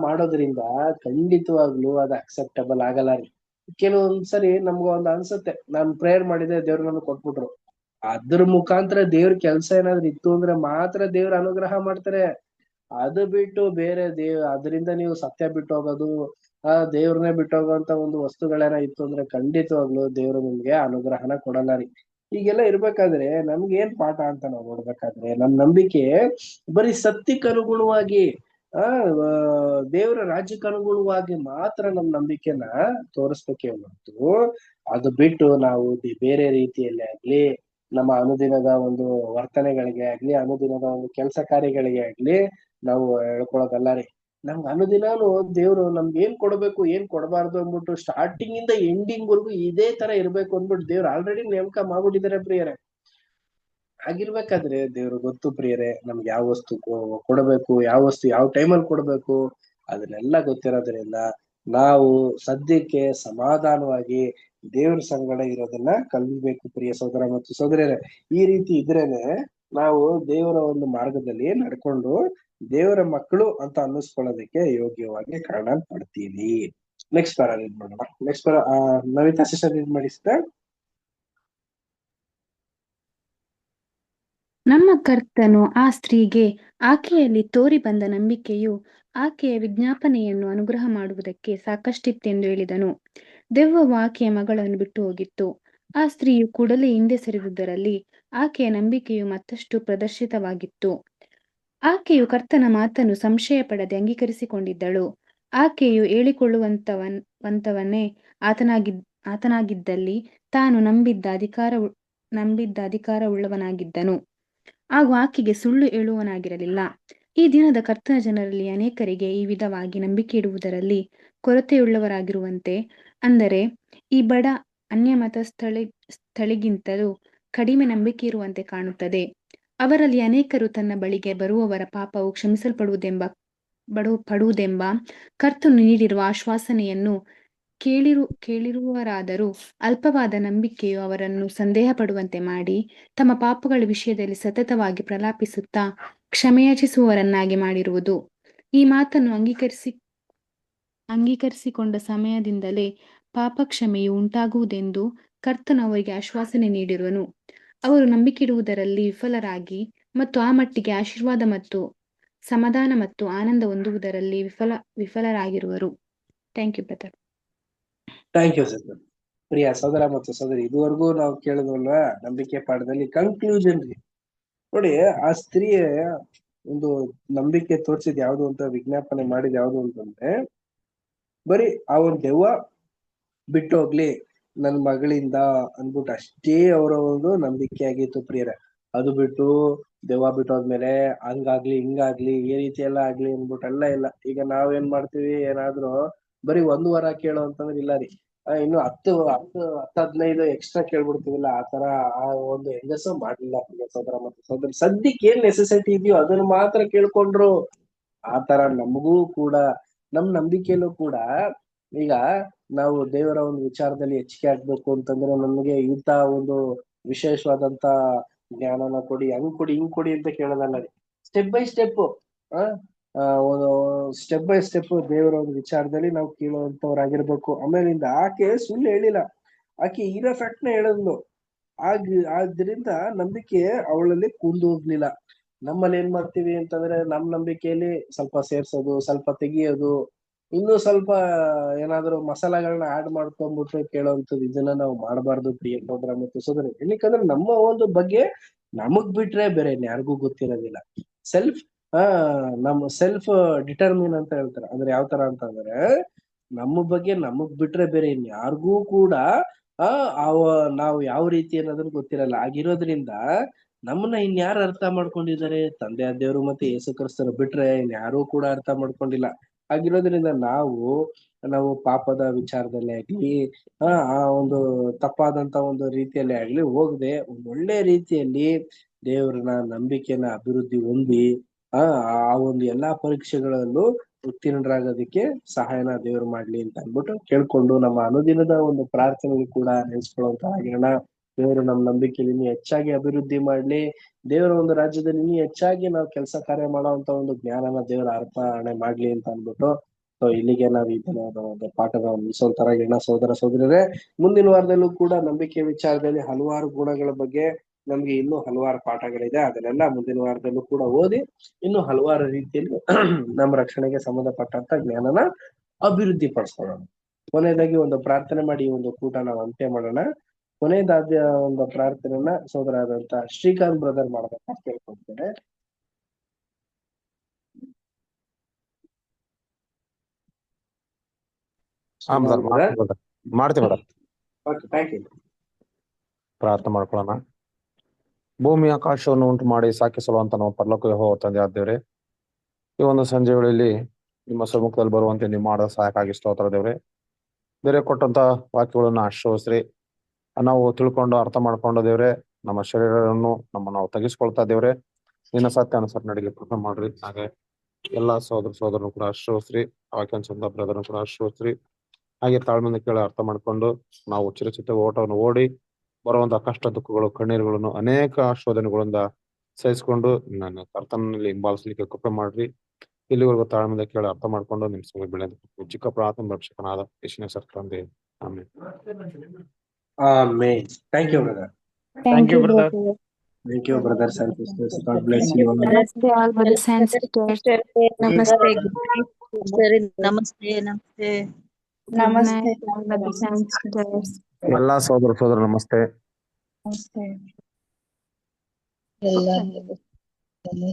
ಮಾಡೋದ್ರಿಂದ ಖಂಡಿತವಾಗ್ಲೂ ಅದು ಅಕ್ಸೆಪ್ಟಬಲ್ ಆಗಲ್ಲ ರೀ. ಕೆಲವೊಂದ್ಸರಿ ನಮ್ಗ ಒಂದ್ ಅನ್ಸುತ್ತೆ, ನಾನ್ ಪ್ರೇಯರ್ ಮಾಡಿದೆ, ದೇವ್ರು ನಮ್ಗೆ ಕೊಟ್ಬಿಟ್ರು. ಅದ್ರ ಮುಖಾಂತರ ದೇವ್ರ ಕೆಲ್ಸ ಏನಾದ್ರು ಇತ್ತು ಅಂದ್ರೆ ಮಾತ್ರ ದೇವ್ರ ಅನುಗ್ರಹ ಮಾಡ್ತಾರೆ. ಅದು ಬಿಟ್ಟು ಬೇರೆ ಅದರಿಂದ ನೀವು ಸತ್ಯ ಬಿಟ್ಟು ಹೋಗೋದು, ದೇವ್ರನ್ನೇ ಬಿಟ್ಟು ಹೋಗೋಂತ ಒಂದು ವಸ್ತುಗಳೇನ ಇತ್ತು ಅಂದ್ರೆ ಖಂಡಿತವಾಗ್ಲು ದೇವ್ರು ನಿಮ್ಗೆ ಅನುಗ್ರಹನ ಕೊಡಲ್ಲ ರೀ. ಹೀಗೆಲ್ಲ ಇರ್ಬೇಕಾದ್ರೆ ನಮ್ಗೆ ಏನ್ ಪಾಠ ಅಂತ ನಾವು ನೋಡ್ಬೇಕಾದ್ರೆ, ನಮ್ ನಂಬಿಕೆ ಬರೀ ಸತ್ಯಕ್ಕೆ ಅನುಗುಣವಾಗಿ ದೇವರ ರಾಜ್ಯಕ್ಕೆ ಅನುಗುಣವಾಗಿ ಮಾತ್ರ ನಮ್ ನಂಬಿಕೆನ ತೋರಿಸ್ಬೇಕೇ ಹೊರತು ಅದು ಬಿಟ್ಟು ನಾವು ಬೇರೆ ರೀತಿಯಲ್ಲಿ ಆಗ್ಲಿ, ನಮ್ಮ ಅನುದಿನದ ಒಂದು ವರ್ತನೆಗಳಿಗೆ ಆಗ್ಲಿ, ಅನುದಿನದ ಒಂದು ಕೆಲಸ ಕಾರ್ಯಗಳಿಗೆ ಆಗ್ಲಿ ನಾವು ಹೇಳ್ಕೊಳೋದಲ್ಲ ರೀ. ನಮ್ಗೆ ಅನುದಿನಾನು ದೇವ್ರು ನಮ್ಗೆ ಏನ್ ಕೊಡ್ಬೇಕು, ಏನ್ ಕೊಡಬಾರ್ದು ಅಂದ್ಬಿಟ್ಟು ಸ್ಟಾರ್ಟಿಂಗ್ ಇಂದ ಎಂಡಿಂಗ್ ವರ್ಗು ಇದೇ ತರ ಇರ್ಬೇಕು ಅಂದ್ಬಿಟ್ಟು ದೇವ್ರು ಆಲ್ರೆಡಿ ನೇಮಕ ಮಾಡ್ಬಿಟ್ಟಿದ್ದಾರೆ ಪ್ರಿಯರೇ. ಹಾಗಿರ್ಬೇಕಾದ್ರೆ ದೇವ್ರು ಗೊತ್ತು ಪ್ರಿಯರೇ, ನಮ್ಗೆ ಯಾವ ವಸ್ತು ಕೊಡಬೇಕು, ಯಾವ ವಸ್ತು ಯಾವ ಟೈಮಲ್ಲಿ ಕೊಡ್ಬೇಕು, ಅದನ್ನೆಲ್ಲ ಗೊತ್ತಿರೋದ್ರಿಂದ ನಾವು ಸದ್ಯಕ್ಕೆ ಸಮಾಧಾನವಾಗಿ ದೇವ್ರ ಸಂಗಡ ಇರೋದನ್ನ ಕಲಿಬೇಕು. ಪ್ರಿಯ ಸಹೋದರ ಮತ್ತು ಸಹೋದರಿಯರೇ, ಈ ರೀತಿ ಇದ್ರೇನೆ ನಾವು ದೇವರ ಒಂದು ಮಾರ್ಗದಲ್ಲಿ ನಡ್ಕೊಂಡು ದೇವರ ಮಕ್ಕಳು ಅಂತ ಅನ್ನಿಸ್ಕೊಳ್ಳೋದಕ್ಕೆ ಯೋಗ್ಯವಾಗಿ ಕಾರಣ ಪಡ್ತೀವಿ. ನೆಕ್ಸ್ಟ್ ಪ್ಯಾರಾ ರೀಡ್ ಮಾಡೋಣ. Next para Navita sister read ಮಾಡಿ ಸಿಸ್ಟರ್. ನಮ್ಮ ಕರ್ತನು ಆ ಸ್ತ್ರೀಗೆ ಆಕೆಯಲ್ಲಿ ತೋರಿ ಬಂದ ನಂಬಿಕೆಯು ಆಕೆಯ ವಿಜ್ಞಾಪನೆಯನ್ನು ಅನುಗ್ರಹ ಮಾಡುವುದಕ್ಕೆ ಸಾಕಷ್ಟಿತ್ತೆಂದು ಹೇಳಿದನು. ದೆವ್ವವು ಆಕೆಯ ಮಗಳನ್ನು ಬಿಟ್ಟು ಹೋಗಿತ್ತು. ಆ ಸ್ತ್ರೀಯು ಕೂಡಲೇ ಹಿಂದೆ ಸರಿದುದರಲ್ಲಿ ಆಕೆಯ ನಂಬಿಕೆಯು ಮತ್ತಷ್ಟು ಪ್ರದರ್ಶಿತವಾಗಿತ್ತು. ಆಕೆಯು ಕರ್ತನ ಮಾತನ್ನು ಸಂಶಯ ಪಡದೆ ಅಂಗೀಕರಿಸಿಕೊಂಡಿದ್ದಳು. ಆಕೆಯು ಹೇಳಿಕೊಳ್ಳುವಂತವನೇ ಆತನಾಗಿದ್ದಲ್ಲಿ ತಾನು ನಂಬಿದ್ದ ಅಧಿಕಾರವುಳ್ಳವನಾಗಿದ್ದನು. ಹಾಗೂ ಆಕೆಗೆ ಸುಳ್ಳು ಹೇಳುವವನಾಗಿರಲಿಲ್ಲ. ಈ ದಿನದ ಕರ್ತನ ಜನರಲ್ಲಿ ಅನೇಕರಿಗೆ ಈ ವಿಧವಾಗಿ ನಂಬಿಕೆ ಇಡುವುದರಲ್ಲಿ ಕೊರತೆಯುಳ್ಳವರಾಗಿರುವಂತೆ, ಅಂದರೆ ಈ ಬಡ ಅನ್ಯಮತ ಸ್ಥಳಿಗಿಂತಲೂ ಕಡಿಮೆ ನಂಬಿಕೆ ಇರುವಂತೆ ಕಾಣುತ್ತದೆ. ಅವರಲ್ಲಿ ಅನೇಕರು ತನ್ನ ಬಳಿಗೆ ಬರುವವರ ಪಾಪವು ಪಡುವುದೆಂಬ ಕರ್ತನು ನೀಡಿರುವ ಆಶ್ವಾಸನೆಯನ್ನು ಕೇಳಿರುವರಾದರೂ ಅಲ್ಪವಾದ ನಂಬಿಕೆಯು ಅವರನ್ನು ಸಂದೇಹ ಪಡುವಂತೆ ಮಾಡಿ, ತಮ್ಮ ಪಾಪಗಳ ವಿಷಯದಲ್ಲಿ ಸತತವಾಗಿ ಪ್ರಲಾಪಿಸುತ್ತಾ ಕ್ಷಮೆಯಾಚಿಸುವವರನ್ನಾಗಿ ಮಾಡಿರುವುದು. ಈ ಮಾತನ್ನು ಅಂಗೀಕರಿಸಿಕೊಂಡ ಸಮಯದಿಂದಲೇ ಪಾಪ ಕ್ಷಮೆಯು ಉಂಟಾಗುವುದೆಂದು ಕರ್ತನು ಅವರಿಗೆ ಆಶ್ವಾಸನೆ ನೀಡಿರುವನು. ಅವರು ನಂಬಿಕೆಯಿಡುವುದರಲ್ಲಿ ವಿಫಲರಾಗಿ ಮತ್ತು ಆ ಮಟ್ಟಿಗೆ ಆಶೀರ್ವಾದ ಮತ್ತು ಸಮಾಧಾನ ಮತ್ತು ಆನಂದ ಹೊಂದುವುದರಲ್ಲಿ ವಿಫಲರಾಗಿರುವರು. Thank you brother. Thank you sir. ಪ್ರಿಯ ಸಹೋದರ ಮತ್ತು ಸಹೋದರಿ, ಇದುವರೆಗೂ ನಾವು ಕೇಳಿದ್ವಲ್ವಾ ನಂಬಿಕೆ ಪಾಠದಲ್ಲಿ ಕನ್ಕ್ಲೂಷನ್ ರೀ. ನೋಡಿ, ಆ ಸ್ತ್ರೀಯ ಒಂದು ನಂಬಿಕೆ ತೋರಿಸಿದ್ ಯಾವ್ದು ಅಂತ, ವಿಜ್ಞಾಪನೆ ಮಾಡಿದ್ ಯಾವ್ದು ಅಂತಂದ್ರೆ, ಬರೀ ಆ ಒಂದು ದೆವ್ವ ಬಿಟ್ಟು ಹೋಗ್ಲಿ ನನ್ ಮಗಳಿಂದ ಅಂದ್ಬಿಟ್ಟು ಅಷ್ಟೇ ಅವರ ಒಂದು ನಂಬಿಕೆ ಆಗಿತ್ತು ಪ್ರಿಯರೇ. ಅದು ಬಿಟ್ಟು ದೆವ್ವ ಬಿಟ್ಟೋದ್ಮೇಲೆ ಹಂಗಾಗ್ಲಿ ಹಿಂಗಾಗ್ಲಿ ಈ ರೀತಿ ಎಲ್ಲ ಆಗ್ಲಿ ಅಂದ್ಬಿಟ್ಟೆಲ್ಲ ಇಲ್ಲ. ಈಗ ನಾವೇನ್ ಮಾಡ್ತೀವಿ, ಏನಾದ್ರು ಬರೀ 1 ವಾರ ಕೇಳೋ ಅಂತಂದ್ರೆ ಇಲ್ಲ ರೀ, ಇನ್ನು 10-15 ಎಕ್ಸ್ಟ್ರಾ ಕೇಳ್ಬಿಡ್ತೀವಿಲ್ಲ. ಆತರ ಆ ಒಂದು ಹೆಂಗಸ ಮಾಡ್ಲಿಲ್ಲ ಸಹೋದರ ಮತ್ತು ಸಹೋದರಿ. ಸದ್ಯಕ್ಕೆ ಏನ್ ನೆಸೆಸಿಟಿ ಇದೆಯೋ ಅದನ್ನ ಮಾತ್ರ ಕೇಳ್ಕೊಂಡ್ರು. ಆತರ ನಮಗೂ ಕೂಡ ನಮ್ ನಂಬಿಕೆಯಲ್ಲೂ ಕೂಡ ಈಗ ನಾವು ದೇವರ ಒಂದು ವಿಚಾರದಲ್ಲಿ ಹೆಚ್ಚಿಗೆ ಆಗ್ಬೇಕು ಅಂತಂದ್ರೆ ನಮಗೆ ಇಂತ ಒಂದು ವಿಶೇಷವಾದಂತ ಜ್ಞಾನನ ಕೊಡಿ, ಹಂಗ್ ಕೊಡಿ ಹಿಂಗ್ ಕೊಡಿ ಅಂತ ಕೇಳೋದಲ್ಲ ರೀ. ಸ್ಟೆಪ್ ಬೈ ಸ್ಟೆಪ್ ದೇವರ ಒಂದು ವಿಚಾರದಲ್ಲಿ ನಾವು ಕೇಳುವಂತವ್ರಾಗಿರ್ಬೇಕು. ಆಮೇಲಿಂದ ಆಕೆ ಸುಳ್ಳು ಹೇಳಿಲ್ಲ, ಆಕೆ ಇರೋ ಫ್ಯಾಕ್ಟ್ ನ ಹೇಳಿದ್ಲು. ಆದ್ರಿಂದ ನಂಬಿಕೆ ಅವಳಲ್ಲಿ ಕುಂದು ಹೋಗ್ಲಿಲ್ಲ. ನಮ್ಮಲ್ಲಿ ಏನ್ ಮಾಡ್ತೀವಿ ಅಂತಂದ್ರೆ, ನಮ್ ನಂಬಿಕೆಯಲ್ಲಿ ಸ್ವಲ್ಪ ಸೇರ್ಸೋದು, ಸ್ವಲ್ಪ ತೆಗಿಯೋದು, ಇನ್ನೂ ಸ್ವಲ್ಪ ಏನಾದ್ರು ಮಸಾಲೆಗಳನ್ನ ಆಡ್ ಮಾಡ್ಕೊಂಡ್ಬಿಟ್ಟು ಕೇಳೋವಂಥದ್ದು, ಇದನ್ನ ನಾವು ಮಾಡಬಾರ್ದು ಪ್ರಿಯ ಸಹೋದರ ಮತ್ತು ಸಹೋದರಿ. ಏನಕ್ಕಂದ್ರೆ ನಮ್ಮ ಒಂದು ಬಗ್ಗೆ ನಮಗ್ ಬಿಟ್ರೆ ಬೇರೆ ಯಾರಿಗೂ ಗೊತ್ತಿರೋದಿಲ್ಲ. ಸೆಲ್ಫ್ ಡಿಟರ್ಮಿನ್ ಅಂತ ಹೇಳ್ತಾರೆ. ಅಂದ್ರೆ ಯಾವ ತರ ಅಂತಂದ್ರೆ, ನಮ್ಮ ಬಗ್ಗೆ ನಮಗ್ ಬಿಟ್ರೆ ಬೇರೆ ಇನ್ಯಾರಿಗೂ ಕೂಡ ನಾವು ಯಾವ ರೀತಿ ಅನ್ನೋದನ್ನ ಗೊತ್ತಿರಲ್ಲ. ಆಗಿರೋದ್ರಿಂದ ನಮ್ಮನ್ನ ಇನ್ಯಾರು ಅರ್ಥ ಮಾಡ್ಕೊಂಡಿದ್ದಾರೆ? ತಂದೆ ದೇವರು ಮತ್ತೆ ಯೇಸು ಕ್ರಿಸ್ತರು ಬಿಟ್ರೆ ಇನ್ಯಾರೂ ಕೂಡ ಅರ್ಥ ಮಾಡ್ಕೊಂಡಿಲ್ಲ. ಆಗಿರೋದ್ರಿಂದ ನಾವು ಪಾಪದ ವಿಚಾರದಲ್ಲೇ ಆಗ್ಲಿ, ಆ ಒಂದು ತಪ್ಪಾದಂತ ಒಂದು ರೀತಿಯಲ್ಲಿ ಆಗ್ಲಿ ಹೋಗದೆ ಒಂದು ಒಳ್ಳೆ ರೀತಿಯಲ್ಲಿ ದೇವರನ್ನ ನಂಬಿಕೆನ ಅಭಿವೃದ್ಧಿ ಹೊಂದಿ ಆ ಒಂದು ಎಲ್ಲಾ ಪರೀಕ್ಷೆಗಳಲ್ಲೂ ಉತ್ತೀರ್ಣರಾಗೋದಕ್ಕೆ ಸಹಾಯನ ದೇವರು ಮಾಡ್ಲಿ ಅಂತ ಅಂದ್ಬಿಟ್ಟು ಕೇಳ್ಕೊಂಡು, ನಮ್ಮ ಅನುದಿನದ ಒಂದು ಪ್ರಾರ್ಥನೆಗಳು ಕೂಡ ನೆನೆಸ್ಕೊಳ್ಳುವಂತಾಗಿರೋಣ. ದೇವರು ನಮ್ಮ ನಂಬಿಕೆಯಲ್ಲಿ ಇನ್ನೂ ಹೆಚ್ಚಾಗಿ ಅಭಿವೃದ್ಧಿ ಮಾಡ್ಲಿ. ದೇವರ ಒಂದು ರಾಜ್ಯದಲ್ಲಿ ಇನ್ನೂ ಹೆಚ್ಚಾಗಿ ನಾವು ಕೆಲಸ ಕಾರ್ಯ ಮಾಡುವಂತ ಒಂದು ಜ್ಞಾನನ ದೇವರ ಅರ್ಪಣೆ ಮಾಡ್ಲಿ ಅಂತ ಅಂದ್ಬಿಟ್ಟು, ಸೊ ಇಲ್ಲಿಗೆ ನಾವು ಈ ದಿನದ ಒಂದು ಪಾಠದ ಮುಗಿಸೋಂತರಾಗಿರೋಣ ಸಹೋದರ ಸಹೋದರರೇ. ಮುಂದಿನ ವಾರದಲ್ಲೂ ಕೂಡ ನಂಬಿಕೆ ವಿಚಾರದಲ್ಲಿ ಹಲವಾರು ಗುಣಗಳ ಬಗ್ಗೆ ನಮ್ಗೆ ಇನ್ನೂ ಹಲವಾರು ಪಾಠಗಳಿದೆ. ಅದನ್ನೆಲ್ಲ ಮುಂದಿನ ವಾರದಲ್ಲೂ ಕೂಡ ಓದಿ ಇನ್ನು ಹಲವಾರು ರೀತಿಯಲ್ಲಿ ನಮ್ಮ ರಕ್ಷಣೆಗೆ ಸಂಬಂಧಪಟ್ಟಂತ ಜ್ಞಾನನ ಅಭಿವೃದ್ಧಿ ಪಡಿಸ್ಕೊಳ್ಳೋಣ. ಕೊನೆಯದಾಗಿ ಒಂದು ಪ್ರಾರ್ಥನೆ ಮಾಡಿ ಈ ಒಂದು ಕೂಟ ನಾವು ಅಂತ್ಯ ಮಾಡೋಣ. ಕೊನೆಯದಾದ ಒಂದು ಪ್ರಾರ್ಥನೆಯನ್ನ ಸಹೋದರ ಆದಂತ ಶ್ರೀಕಾಂತ್ ಬ್ರದರ್ ಮಾಡಬೇಕಂತ ಕೇಳ್ಕೊಳ್ತೇನೆ. ಮಾಡ್ತೀವಿ ಮೇಡಮ್. ಪ್ರಾರ್ಥನೆ ಮಾಡ್ಕೊಳ್ಳೋಣ. ಭೂಮಿ ಆಕಾಶವನ್ನು ಉಂಟು ಮಾಡಿ ಸಾಕಿಸಲುವಂತ ನಾವು ಪರಲೋಕ ಯೆಹೋವ ತಂದೆ ಆದ್ದೇವ್ರೆ, ಈ ಒಂದು ಸಂಜೆ ವೇಳೆಯಲ್ಲಿ ನಿಮ್ಮ ಸಮ್ಮುಖದಲ್ಲಿ ಬರುವಂತೆ ನೀವು ಮಾಡೋ ಸಹಾಯಕ್ಕಾಗಿ ಸ್ತೋತ್ರ ದೇವ್ರೆ. ಬೇರೆ ಕೊಟ್ಟಂತ ವಾಕ್ಯಗಳನ್ನ ಆಶ್ರಯಿಸ್ರಿ, ನಾವು ತಿಳ್ಕೊಂಡು ಅರ್ಥ ಮಾಡ್ಕೊಂಡು ದೇವ್ರೆ ನಮ್ಮ ಶರೀರವನ್ನು ನಾವು ತೆಗೆಸ್ಕೊಳ್ತಾ ದೇವ್ರೆ ನಿನ್ನ ಸತ್ಯ ಅನುಸಾರ ನಡಿಗೆ ಕೃಪೆ ಮಾಡ್ರಿ. ಹಾಗೆ ಎಲ್ಲಾ ಸೋದರನು ಕೂಡ ಆಶ್ರಯಿಸ್ರಿ, ವಾಕ್ಯ ಚಂದ ಬ್ರದರ್ನು ಕೂಡ ಆಶ್ರಯಿಸ್ರಿ. ಹಾಗೆ ತಾಳ್ಮೆಯಿಂದ ಕೇಳಿ ಅರ್ಥ ಮಾಡ್ಕೊಂಡು ನಾವು ಚಿರಚಿತ್ತ ಓಟವನ್ನು ಓಡಿ ಬರುವಂತಹ ಕಷ್ಟ ದುಃಖಗಳು ಕಣ್ಣೀರುಗಳನ್ನು ಅನೇಕ ಶೋಧನೆಗಳಿಂದ ಸಹಿಸಿಕೊಂಡು ನನ್ನ ಕರ್ತನಲ್ಲಿ ಹಿಂಬಾಲಿಸಲಿಕ್ಕೆ ಕೃಪೆ ಮಾಡ್ರಿ. ಇಲ್ಲಿವರೆಗೂ ತಾಳ್ಮೆಯಿಂದ ಕೇಳಿ ಅರ್ಥ ಮಾಡ್ಕೊಂಡು ನಿಮ್ ಸಮಯ ಬೆಳೆದ ಚಿಕ್ಕ ಪ್ರಾರ್ಥನೆ ರಕ್ಷಕನಾದ ಯೇಸುವಿನ ಹೆಸರು ತಂದೆ, amen. Amen. Thank you, brother. Thank you, brother. Thank you, brothers and sisters. God bless you all. Namaste, all brothers and sisters. ನಮಸ್ತೆ ನಮಸ್ತೆ ನಮಸ್ತೆ Good night, all brothers and sisters. ಎಲ್ಲಾ ಸೋದರ ನಮಸ್ತೆ. ಎಲ್ಲರಿಗೂ ನಮಸ್ತೆ.